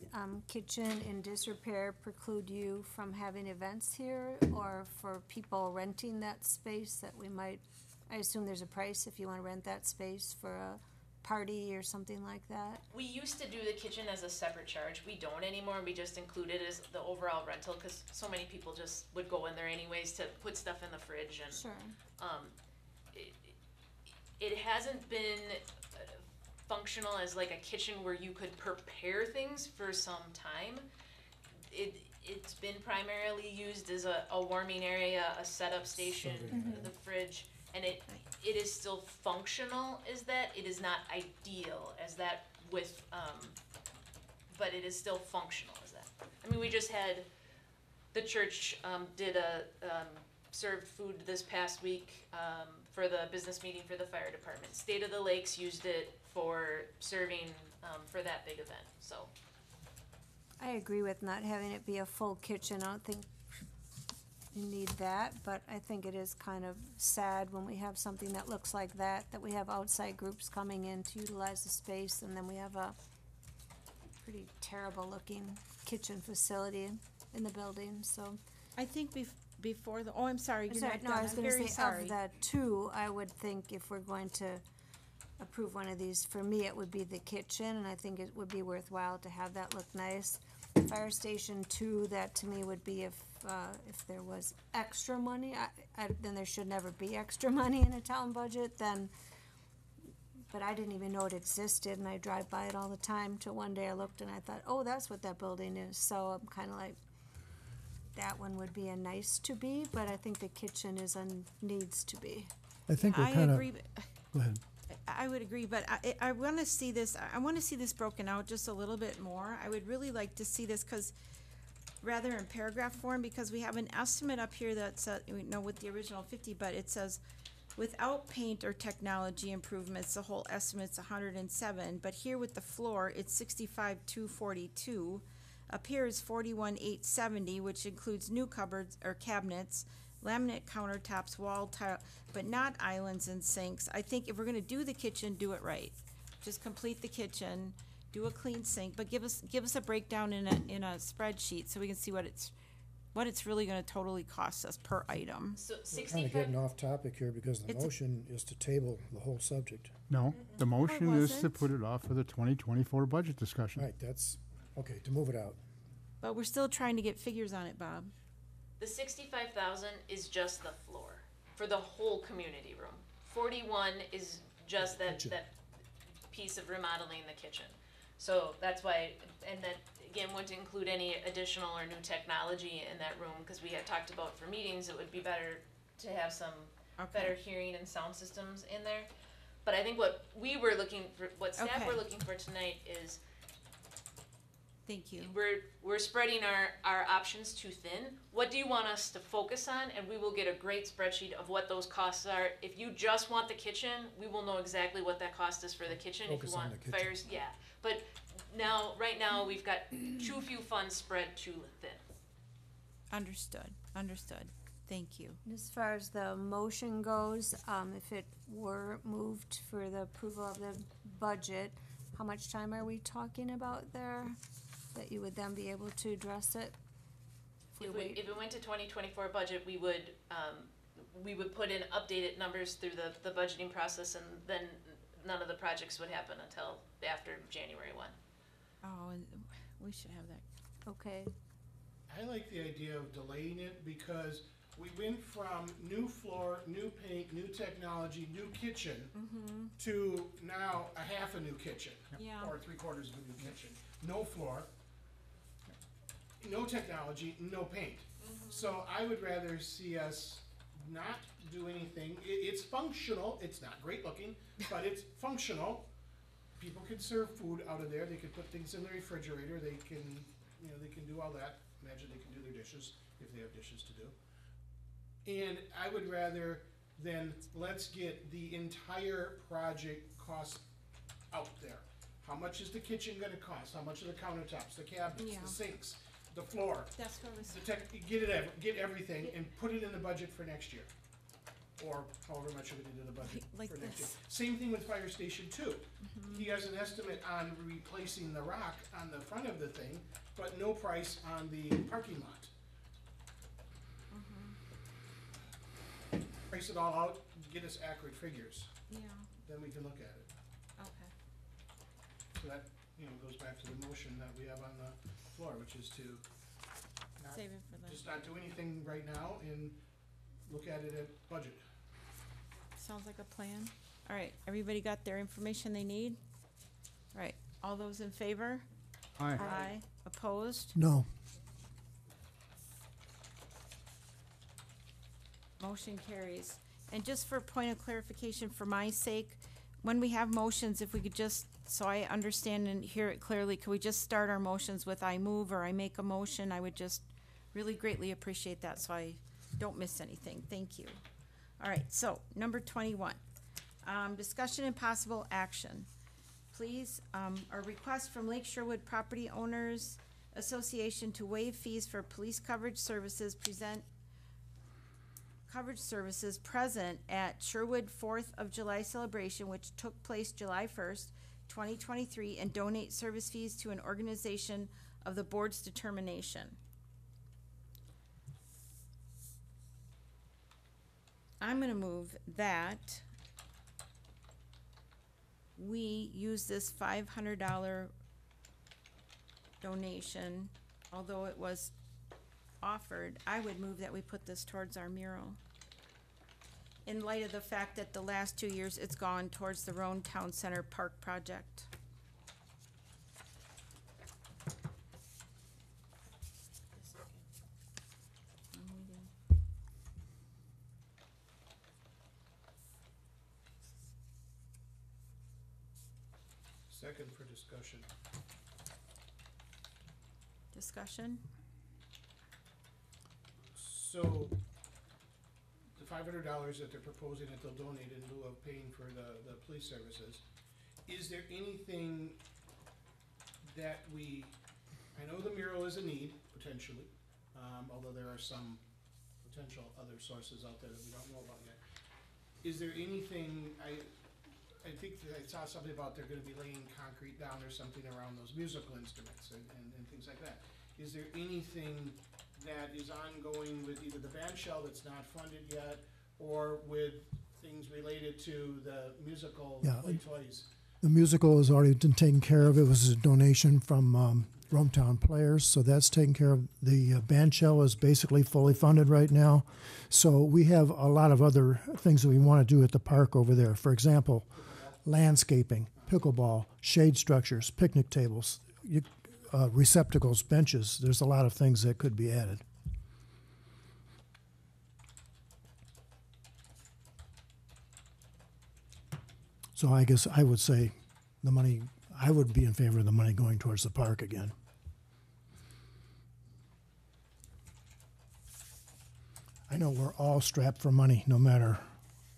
kitchen in disrepair preclude you from having events here, or for people renting that space that we might, I assume there's a price if you wanna rent that space for a party or something like that? We used to do the kitchen as a separate charge. We don't anymore. We just include it as the overall rental, because so many people just would go in there anyways to put stuff in the fridge. And Sure. it hasn't been functional as like a kitchen where you could prepare things for some time. It's been primarily used as a warming area, a setup station, the fridge, and it is still functional as that. It is not ideal as that with, but it is still functional as that. I mean, we just had, the church did served food this past week for the business meeting for the fire department. State of the Lakes used it for serving for that big event, so. I agree with not having it be a full kitchen. I don't think you need that, but I think it is kind of sad when we have something that looks like that we have outside groups coming in to utilize the space, and then we have a pretty terrible looking kitchen facility in the building, so. I think before the, oh, I'm sorry, you're Sorry, not no, done. I was I'm gonna very say, sorry. of the two, I would think if we're going to approve one of these, for me, it would be the kitchen, and I think it would be worthwhile to have that look nice. Fire station 2, that to me would be if there was extra money, then there should never be extra money in a town budget, then, but I didn't even know it existed, and I drive by it all the time, till one day I looked and I thought, oh, that's what that building is, so I'm kinda like, that one would be a nice to be, but I think the kitchen is a needs to be. I think we're I kind of, agree. go ahead. I would agree, but I want to see this, I want to see this broken out just a little bit more. I would really like to see this, because rather in paragraph form, because we have an estimate up here that's, with the original 50, but it says, without paint or technology improvements, the whole estimate's 107, but here with the floor, it's 65,242. Up here is 41,870, which includes new cupboards or cabinets, laminate countertops, wall tile, but not islands and sinks. I think if we're gonna do the kitchen, do it right. Just complete the kitchen, do a clean sink, but give us a breakdown in a spreadsheet so we can see what it's really gonna totally cost us per item. So We're kind of 65, getting off topic here because the It's- motion is to table the whole subject. No, the motion is to wasn't. put it off for the 2024 budget discussion. Right, that's, okay, to move it out. But we're still trying to get figures on it, Bob. the 65,000 is just the floor for the whole community room. 41 is just that Kitchen. that piece of remodeling the kitchen. So that's why, and that again wouldn't include any additional or new technology in that room, because we had talked about for meetings, it would be better to have some better hearing and sound systems in there. But I think what we were looking for, what staff Okay. were looking for tonight is, Thank you. we're spreading our options too thin. What do you want us to focus on? And we will get a great spreadsheet of what those costs are. If you just want the kitchen, we will know exactly what that cost is for the kitchen. If Focus you on want the kitchen. fires, yeah. But right now, we've got too few funds spread too thin. Understood. Thank you. As far as the motion goes, if it were moved for the approval of the budget, how much time are we talking about there? That you would then be able to address it? If it went to 2024 budget, we would put in updated numbers through the budgeting process, and then none of the projects would happen until after January 1. Oh, and we should have that. Okay, I like the idea of delaying it because we went from new floor, new paint, new technology, new kitchen to now a half a new kitchen. Yeah. Or 3/4 of a new kitchen. No floor, no technology, no paint. So I would rather see us not do anything. It's functional, it's not great looking, but it's functional. People can serve food out of there, they can put things in the refrigerator, they can do all that. Imagine they can do their dishes, if they have dishes to do. And I would rather than, let's get the entire project cost out there. How much is the kitchen gonna cost? How much are the countertops, the cabinets, Yeah. the sinks, the floor? That's what was. The get everything and put it in the budget for next year. Or however much of it into the budget Like for next year. this. Same thing with Fire Station 2. He has an estimate on replacing the rock on the front of the thing, but no price on the parking lot. Price it all out, get us accurate figures, Yeah, then we can look at it. okay. So that, goes back to the motion that we have on the floor, which is to not, Save it for the, just not do anything right now and look at it at budget. sounds like a plan. All right, everybody got their information they need? All right, all those in favor? Aye. Aye. Opposed? No. Motion carries. And just for point of clarification, for my sake, when we have motions, if we could just, so I understand and hear it clearly, could we just start our motions with I move or I make a motion? I would just really greatly appreciate that so I don't miss anything. Thank you. All right, so number 21, discussion and possible action. Please, a request from Lake Sherwood Property Owners Association to waive fees for police coverage services present at Sherwood 4th of July celebration, which took place July 1st, 2023, and donate service fees to an organization of the board's determination. I'm gonna move that we use this $500 donation, although it was offered, I would move that we put this towards our mural. In light of the fact that the last 2 years it's gone towards the Roan Town Center Park project. Second for discussion. Discussion? So, the $500 that they're proposing that they'll donate in lieu of paying for the police services, is there anything that I know the mural is a need, potentially, although there are some potential other sources out there that we don't know about yet. Is there anything, I think that I saw something about they're gonna be laying concrete down or something around those musical instruments and things like that. Is there anything that is ongoing with either the band shell that's not funded yet, or with things related to the musical Yeah. play toys? The musical has already been taken care of. It was a donation from Rometown Players, so that's taken care of. The band shell is basically fully funded right now. So we have a lot of other things that we want to do at the park over there. For example, landscaping, pickleball, shade structures, picnic tables, receptacles, benches. There's a lot of things that could be added. So I guess I would say the money, I would be in favor of the money going towards the park again. I know we're all strapped for money, no matter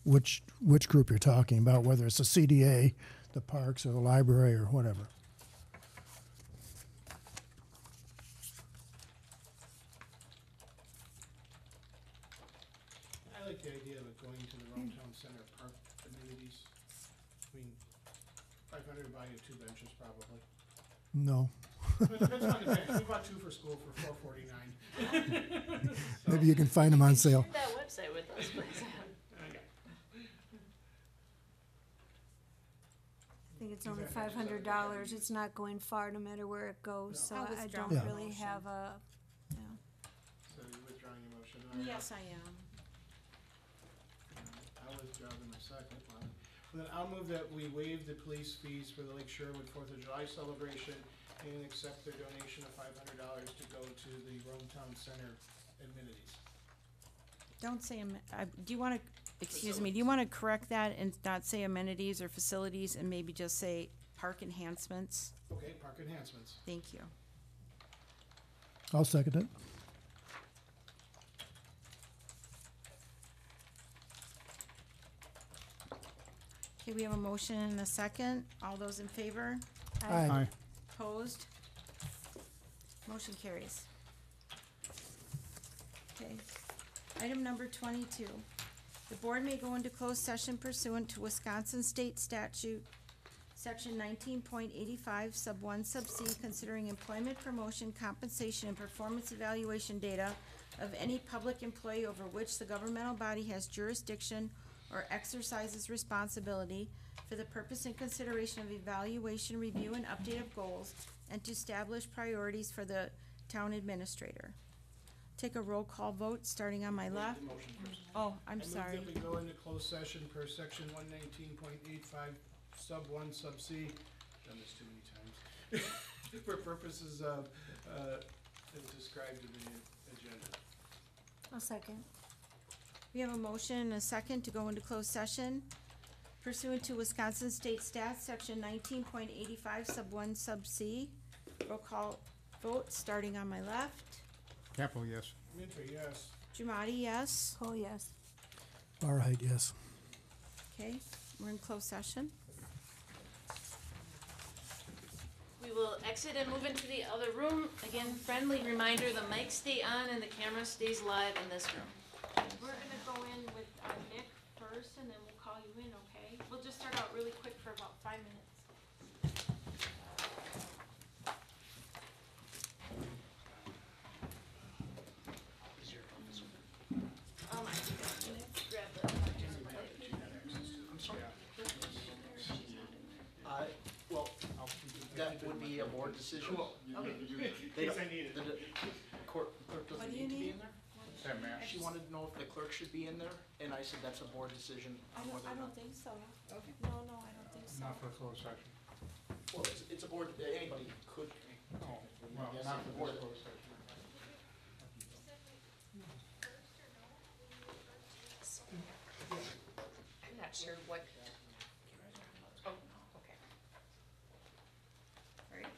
which group you're talking about, whether it's the CDA, the parks, or the library, or whatever. I like the idea of it going to the Rometown Center Park amenities. I mean, 500 buy you 2 benches probably. No. But it depends on the bench. We bought 2 for school for $4.49. Maybe you can find them on sale. Share that website with us, please. Okay. I think it's only $500. It's not going far no matter where it goes, so I'll I withdraw don't my really motion. have a, yeah. So you're withdrawing your motion? All right. Yes, I am. I'll withdraw my second one. And then I'll move that we waive the police fees for the Lake Sherwood 4th of July celebration and accept their donation of $500 to go to the Rometown Center amenities. Don't say, do you want to, excuse me, do you want to correct that and not say amenities or facilities and maybe just say park enhancements? Okay, park enhancements. Thank you. I'll second it. Okay, we have a motion and a second. All those in favor? Aye. Opposed? Motion carries. Okay. Item number 22. The board may go into closed session pursuant to Wisconsin State Statute, Section 19.85, Sub 1, Sub C, considering employment, promotion, compensation, and performance evaluation data of any public employee over which the governmental body has jurisdiction or exercises responsibility for the purpose and consideration of evaluation, review, and update of goals, and to establish priorities for the town administrator. Take a roll call vote, starting on my left. The motion first. Oh, I'm sorry. I move that we go into closed session per section 119.85, sub 1, sub C, done this too many times. For purposes of, as described in the agenda. I'll second. We have a motion and a second to go into closed session pursuant to Wisconsin State Stat, Section 19.85, Sub 1, Sub C. Roll call vote, starting on my left. Capital, yes. Minter, yes. Jumati, yes. Oh, yes. All right, yes. Okay, we're in closed session. We will exit and move into the other room. Again, friendly reminder, the mics stay on and the camera stays live in this room. We're gonna go in with Nick first, and then we'll call you in, okay? We'll just start out really quick for about 5 minutes. I think grab the. I'm sorry. Well, that would be a board decision. They don't- the clerk doesn't What do you need to be need? in there? That match. She wanted to know if the clerk should be in there, and I said that's a board decision on whether or not. think so. Okay. No, I don't think so. Not for a closed session. Well, it's a board, anybody could. Oh, well, Yes, not the for board. this closed session. I'm not sure what. Oh, okay. Alright.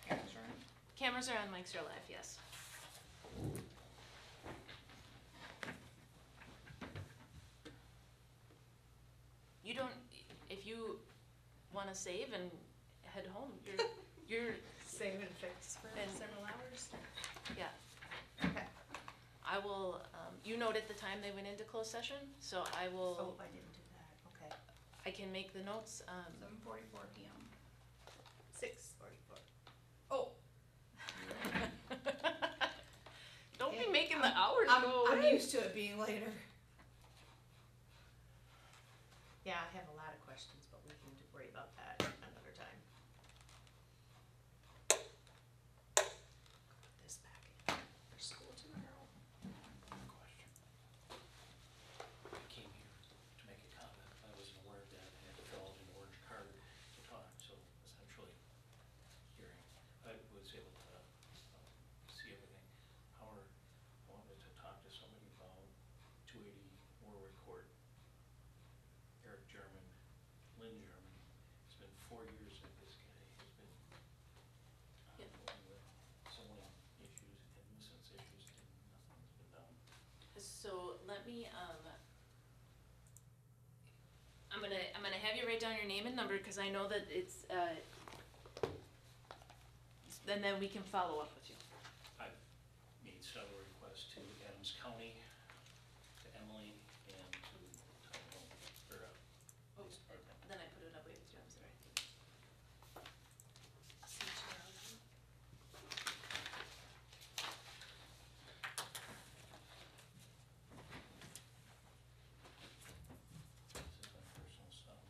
Cameras are on? Cameras are on, mics are live, yes. You don't, if you wanna save and head home, you're, Save and fix for And- several hours? yeah. Okay. I will, you noted the time they went into closed session, so I Oh, will, I didn't do that, okay. I can make the notes, 7:44 PM. 6:44. Oh. don't be making the hours go I'm away. used to it being later. Yeah, I have a lot of questions, but we can worry about that another time. This packet for school tomorrow. Question. I came here to make a comment. I wasn't aware of that. I had to fill out an orange card to talk, so essentially hearing, I was able to see everything. Howard wanted to talk to somebody about 280 Warwick Court. Eric German, Lynn German. It's been 4 years that this guy has been ongoing with so many issues and nuisance issues, and nothing's been done. So let me, I'm gonna have you write down your name and number, cause I know that it's, then we can follow up with you. I've made several requests to Adams County, to Emily, and to Tyrone, or, police department. Then I put it up, wait, with you, I'm sorry. This is my personal stuff.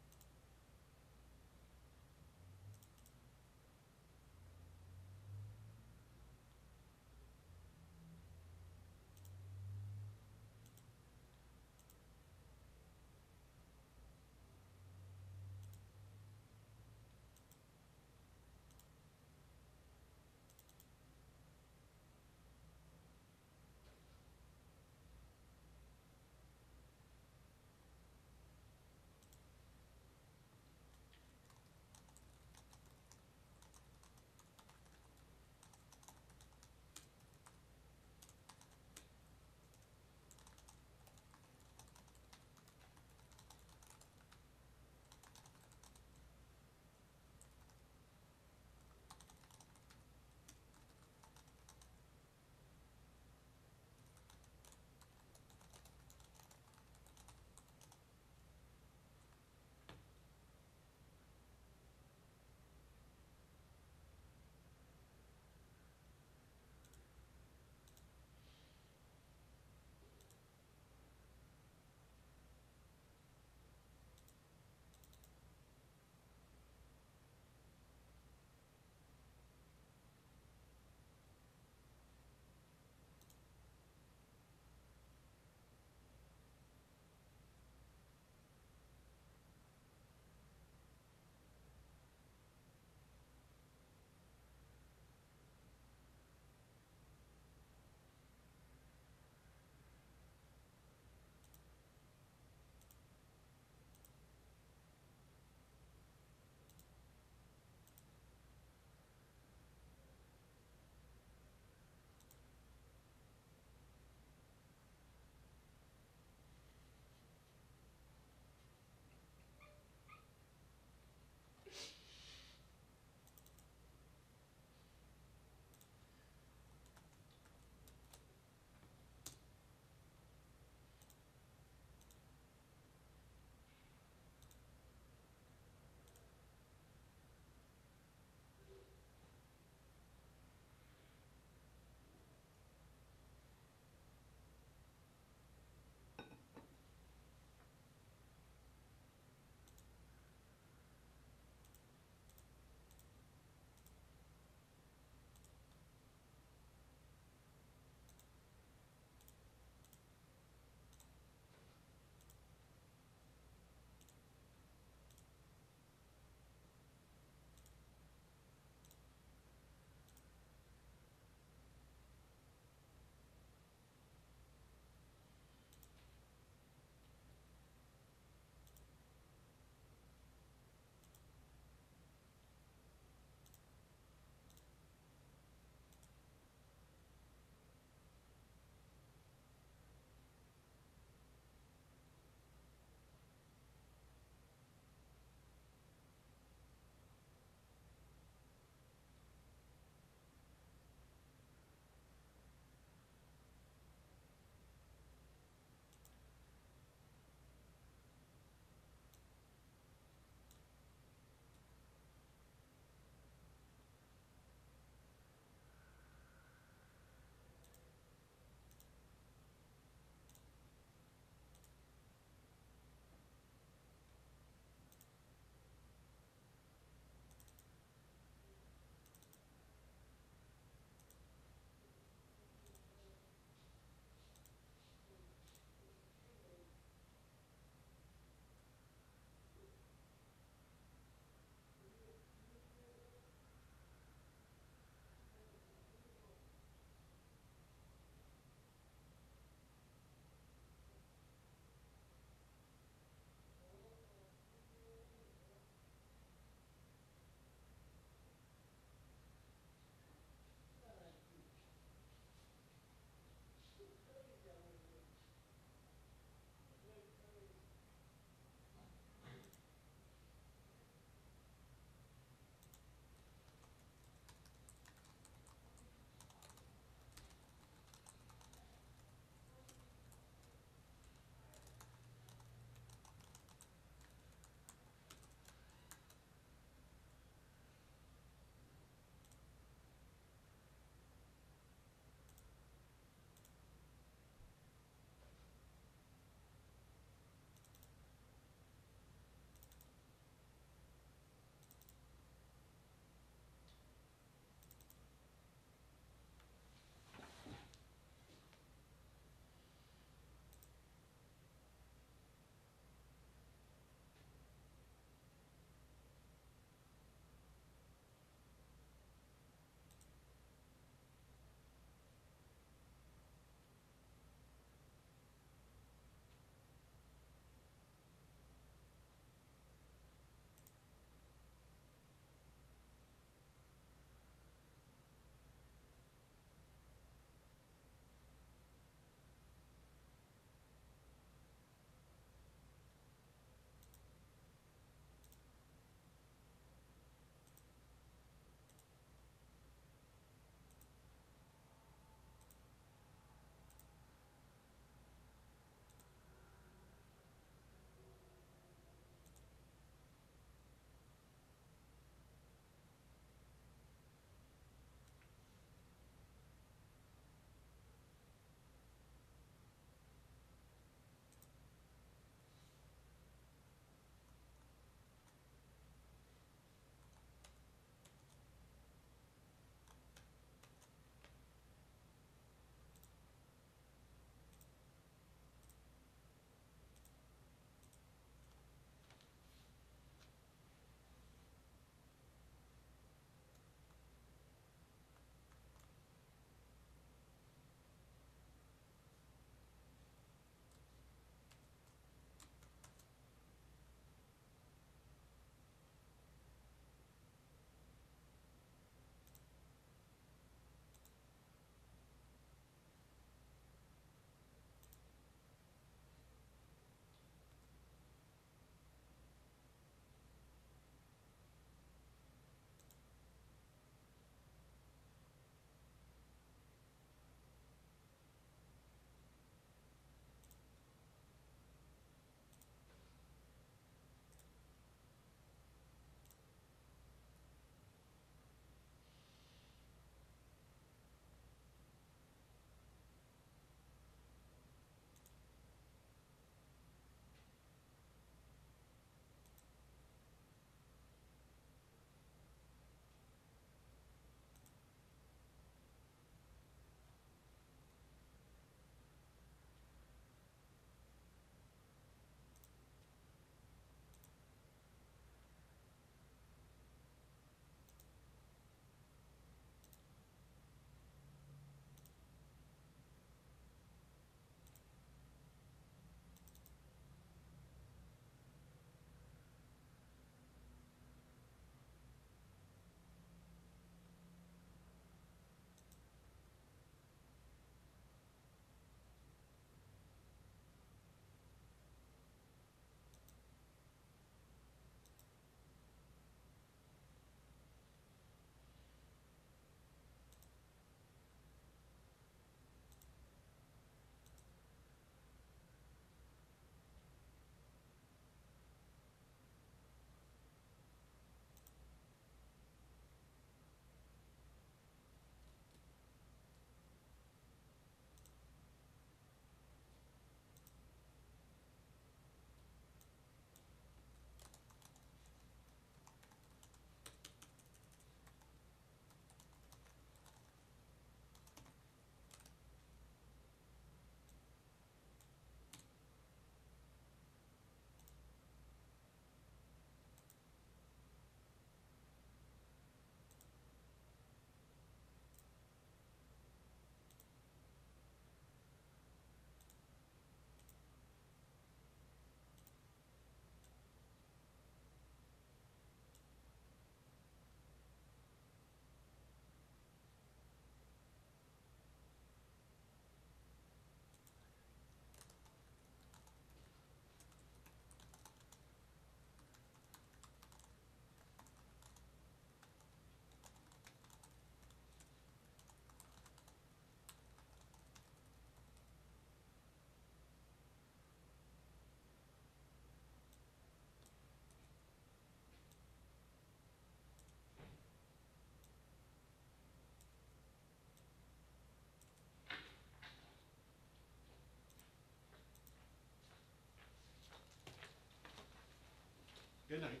Good night.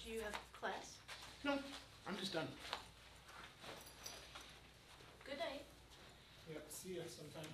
Do you have class? No, I'm just done. Good night. Yep, see ya sometime.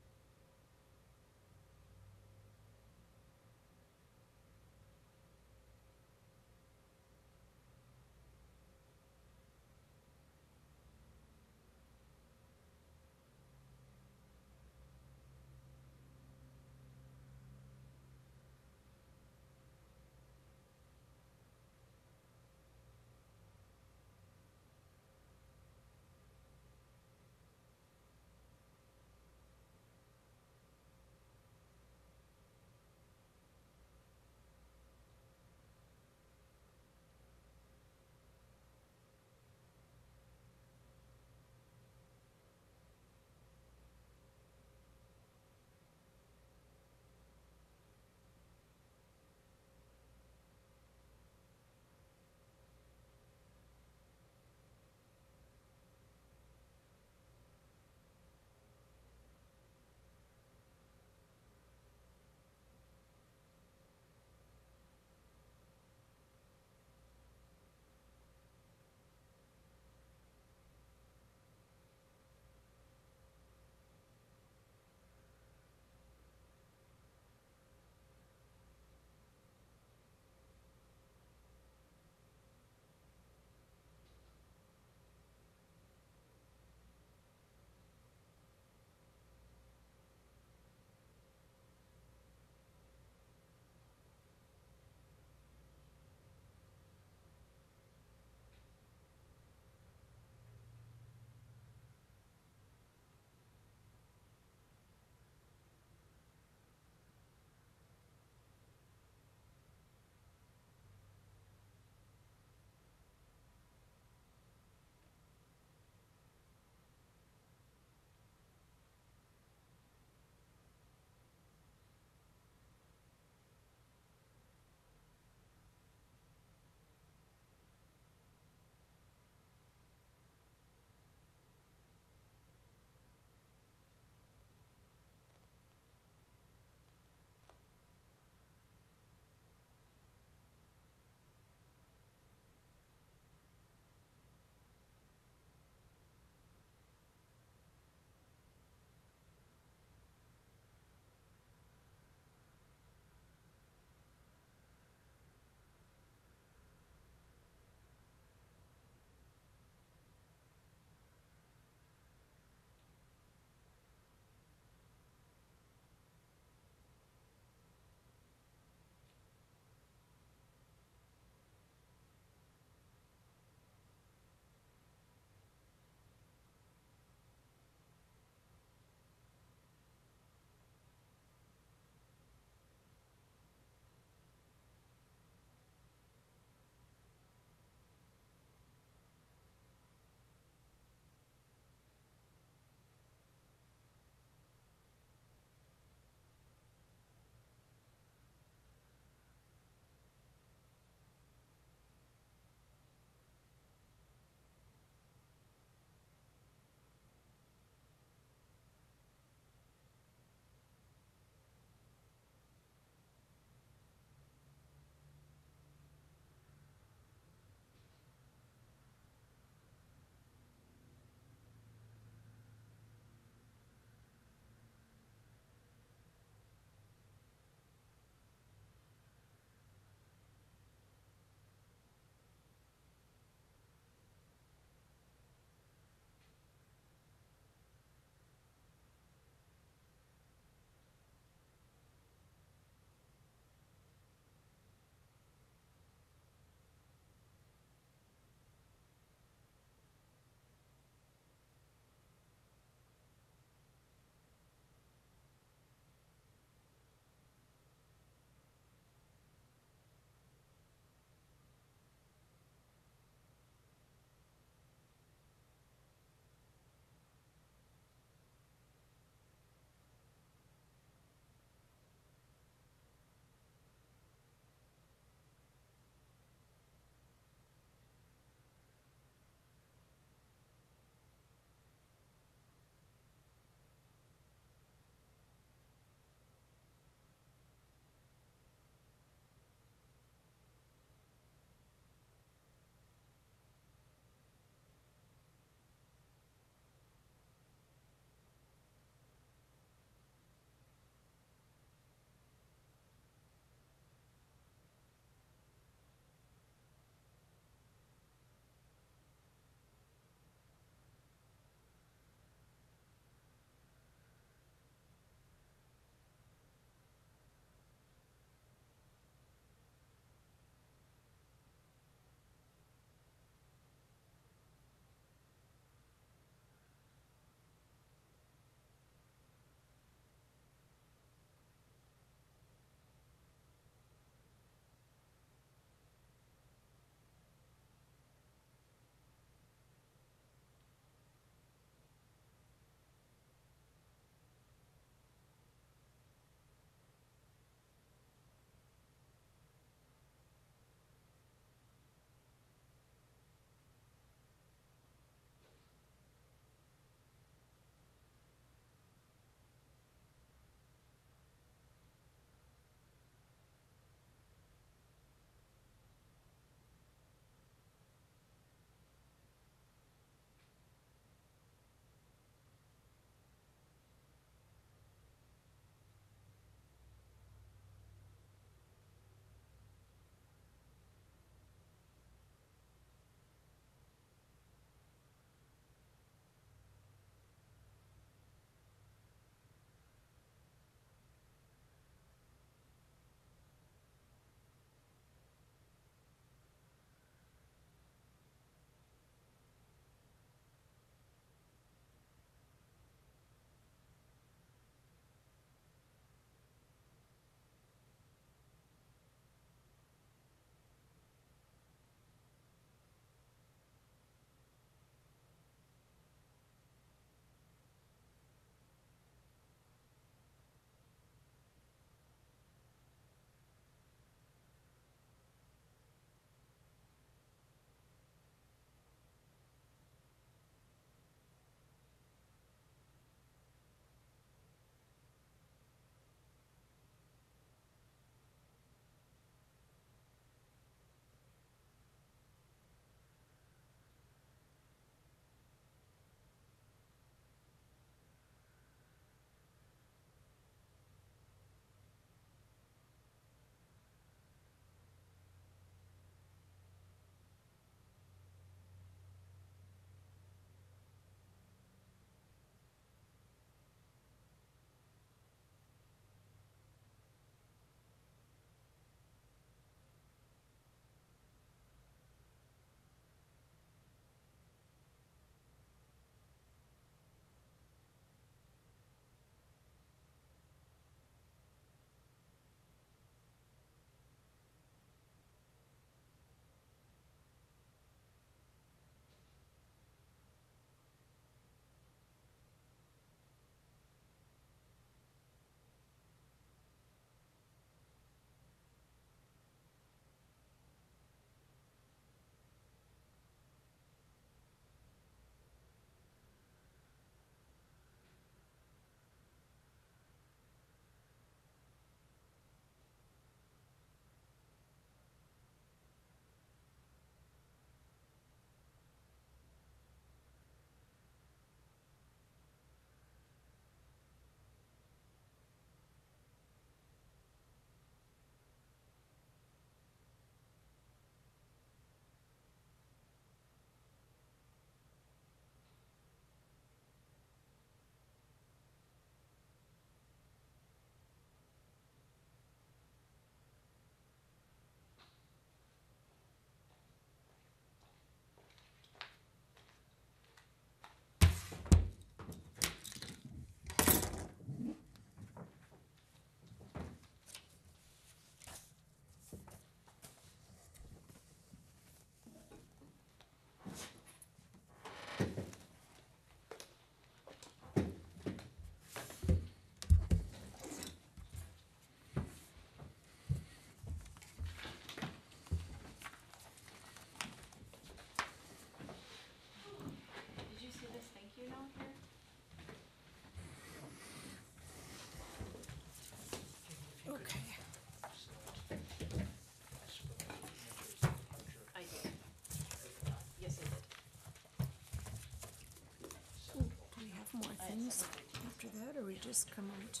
business after that, or we just come out?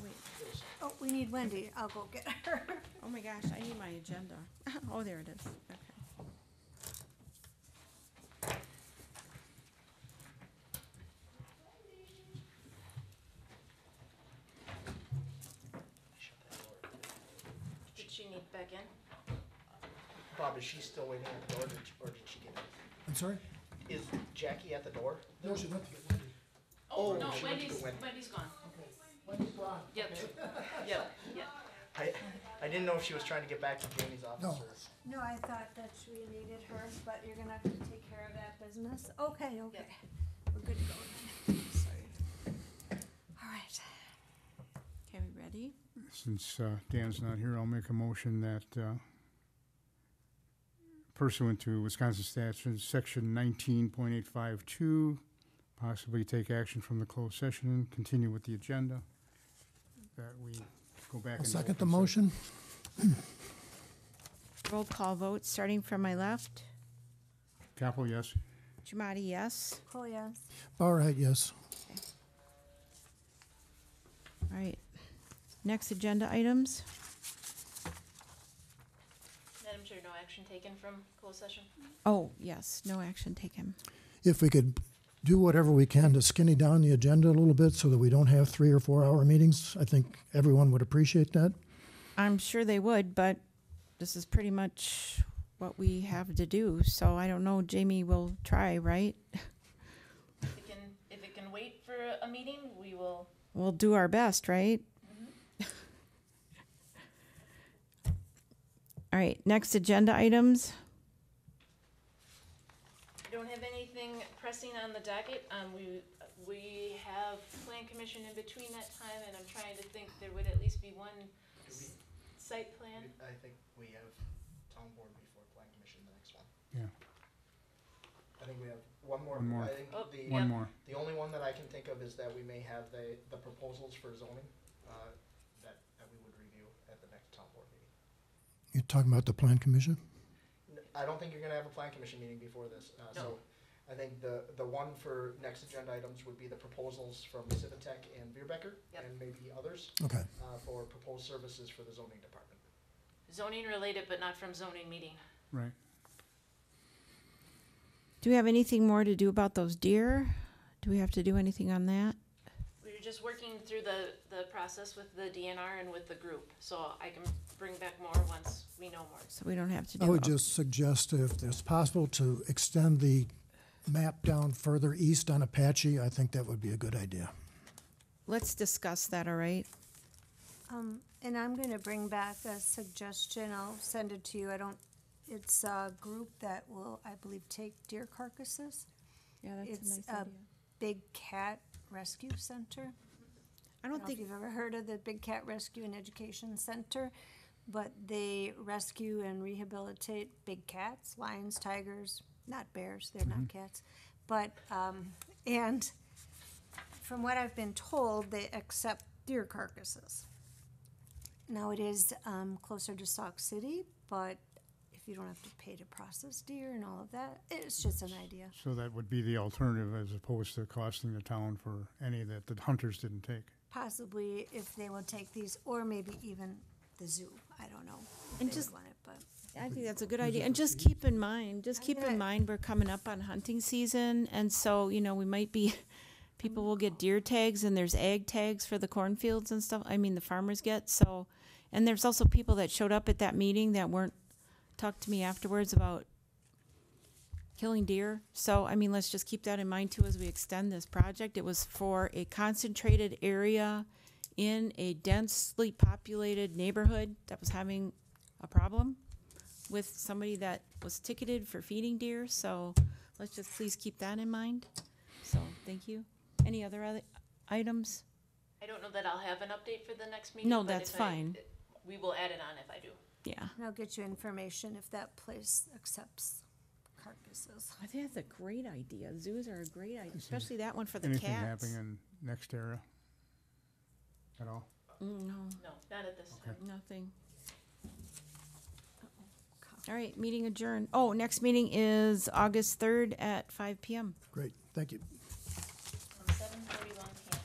Wait. Oh, we need Wendy. I'll go get her. Oh my gosh, I need my agenda. Oh, there it is. Okay. Did she need back in? Bob, is she still waiting at the door, or did she get in? I'm sorry? Is Jackie at the door? No, she went to get Wendy. Oh, no, she went to Wendy's, Wendy. Wendy's gone. Wendy's gone. Yep, yep, yep. I didn't know if she was trying to get back to Jamie's office No. or. No, I thought that we needed her, but you're gonna have to take care of that business. Okay, okay. We're good to go then. Sorry. All right. Okay, we ready? Since Dan's not here, I'll make a motion that pursuant to Wisconsin statute, section 19.852, possibly take action from the closed session and continue with the agenda, that we go back I'll and. second the motion. Roll call vote, starting from my left. Capel, yes. Jamadi, yes. Cool, yes. All right, yes. All right. Next agenda items. Madam Chair, no action taken from closed session? Oh, yes, no action taken. If we could do whatever we can to skinny down the agenda a little bit so that we don't have 3 or 4 hour meetings, I think everyone would appreciate that. I'm sure they would, but this is pretty much what we have to do. So I don't know, Jamie will try, right? If it can wait for a meeting, we will. We'll do our best, right? All right, next agenda items. I don't have anything pressing on the docket. We have plan commission in between that time, and I'm trying to think there would at least be one site plan. I think we have town board before plan commission, the next one. Yeah. I think we have one more. One more. I think Oh, the, One more. the only one that I can think of is that we may have the proposals for zoning, that we would review at the next town board meeting. You're talking about the plan commission? I don't think you're gonna have a plan commission meeting before this, so I think the one for next agenda items would be the proposals from Civitech and Beerbecker, Yep. and maybe others, Okay. for proposed services for the zoning department. Zoning related, but not from zoning meeting. Right. Do we have anything more to do about those deer? Do we have to do anything on that? We were just working through the process with the DNR and with the group, so I can bring back more once we know more. So we don't have to do I would it. just suggest if it's possible to extend the map down further east on Apache, I think that would be a good idea. Let's discuss that, all right? And I'm gonna bring back a suggestion. I'll send it to you. It's a group that will, I believe, take deer carcasses. Yeah, It's a Big Cat Rescue Center. I I don't don't know if think, you've ever heard of the Big Cat Rescue and Education Center, but they rescue and rehabilitate big cats, lions, tigers, not bears, they're not cats. But, and from what I've been told, they accept deer carcasses. Now, it is closer to Sauk City, but if you don't have to pay to process deer and all of that, it's just an idea. So that would be the alternative as opposed to costing the town for any that the hunters didn't take. Possibly if they will take these, or maybe even the zoo, I don't know. if And they just- want it, but I think that's a good idea. And just keep in mind, we're coming up on hunting season. And so, we might be, people will get deer tags and there's ag tags for the cornfields and stuff. I mean, the farmers get, so, and there's also people that showed up at that meeting that talked to me afterwards about killing deer. So, I mean, let's just keep that in mind too as we extend this project. It was for a concentrated area in a densely populated neighborhood that was having a problem with somebody that was ticketed for feeding deer. So let's just please keep that in mind. So, thank you. Any other items? I don't know that I'll have an update for the next meeting. No, but that's if fine. We will add it on if I do. Yeah. and I'll get you information if that place accepts carcasses. I think that's a great idea. Zoos are a great idea, especially that one for the Anything cats. happening in next area at all? No, No, not at this time. nothing. All right, meeting adjourned. Oh, next meeting is August 3rd at 5 p.m. Great, thank you. On the 7:41 PM.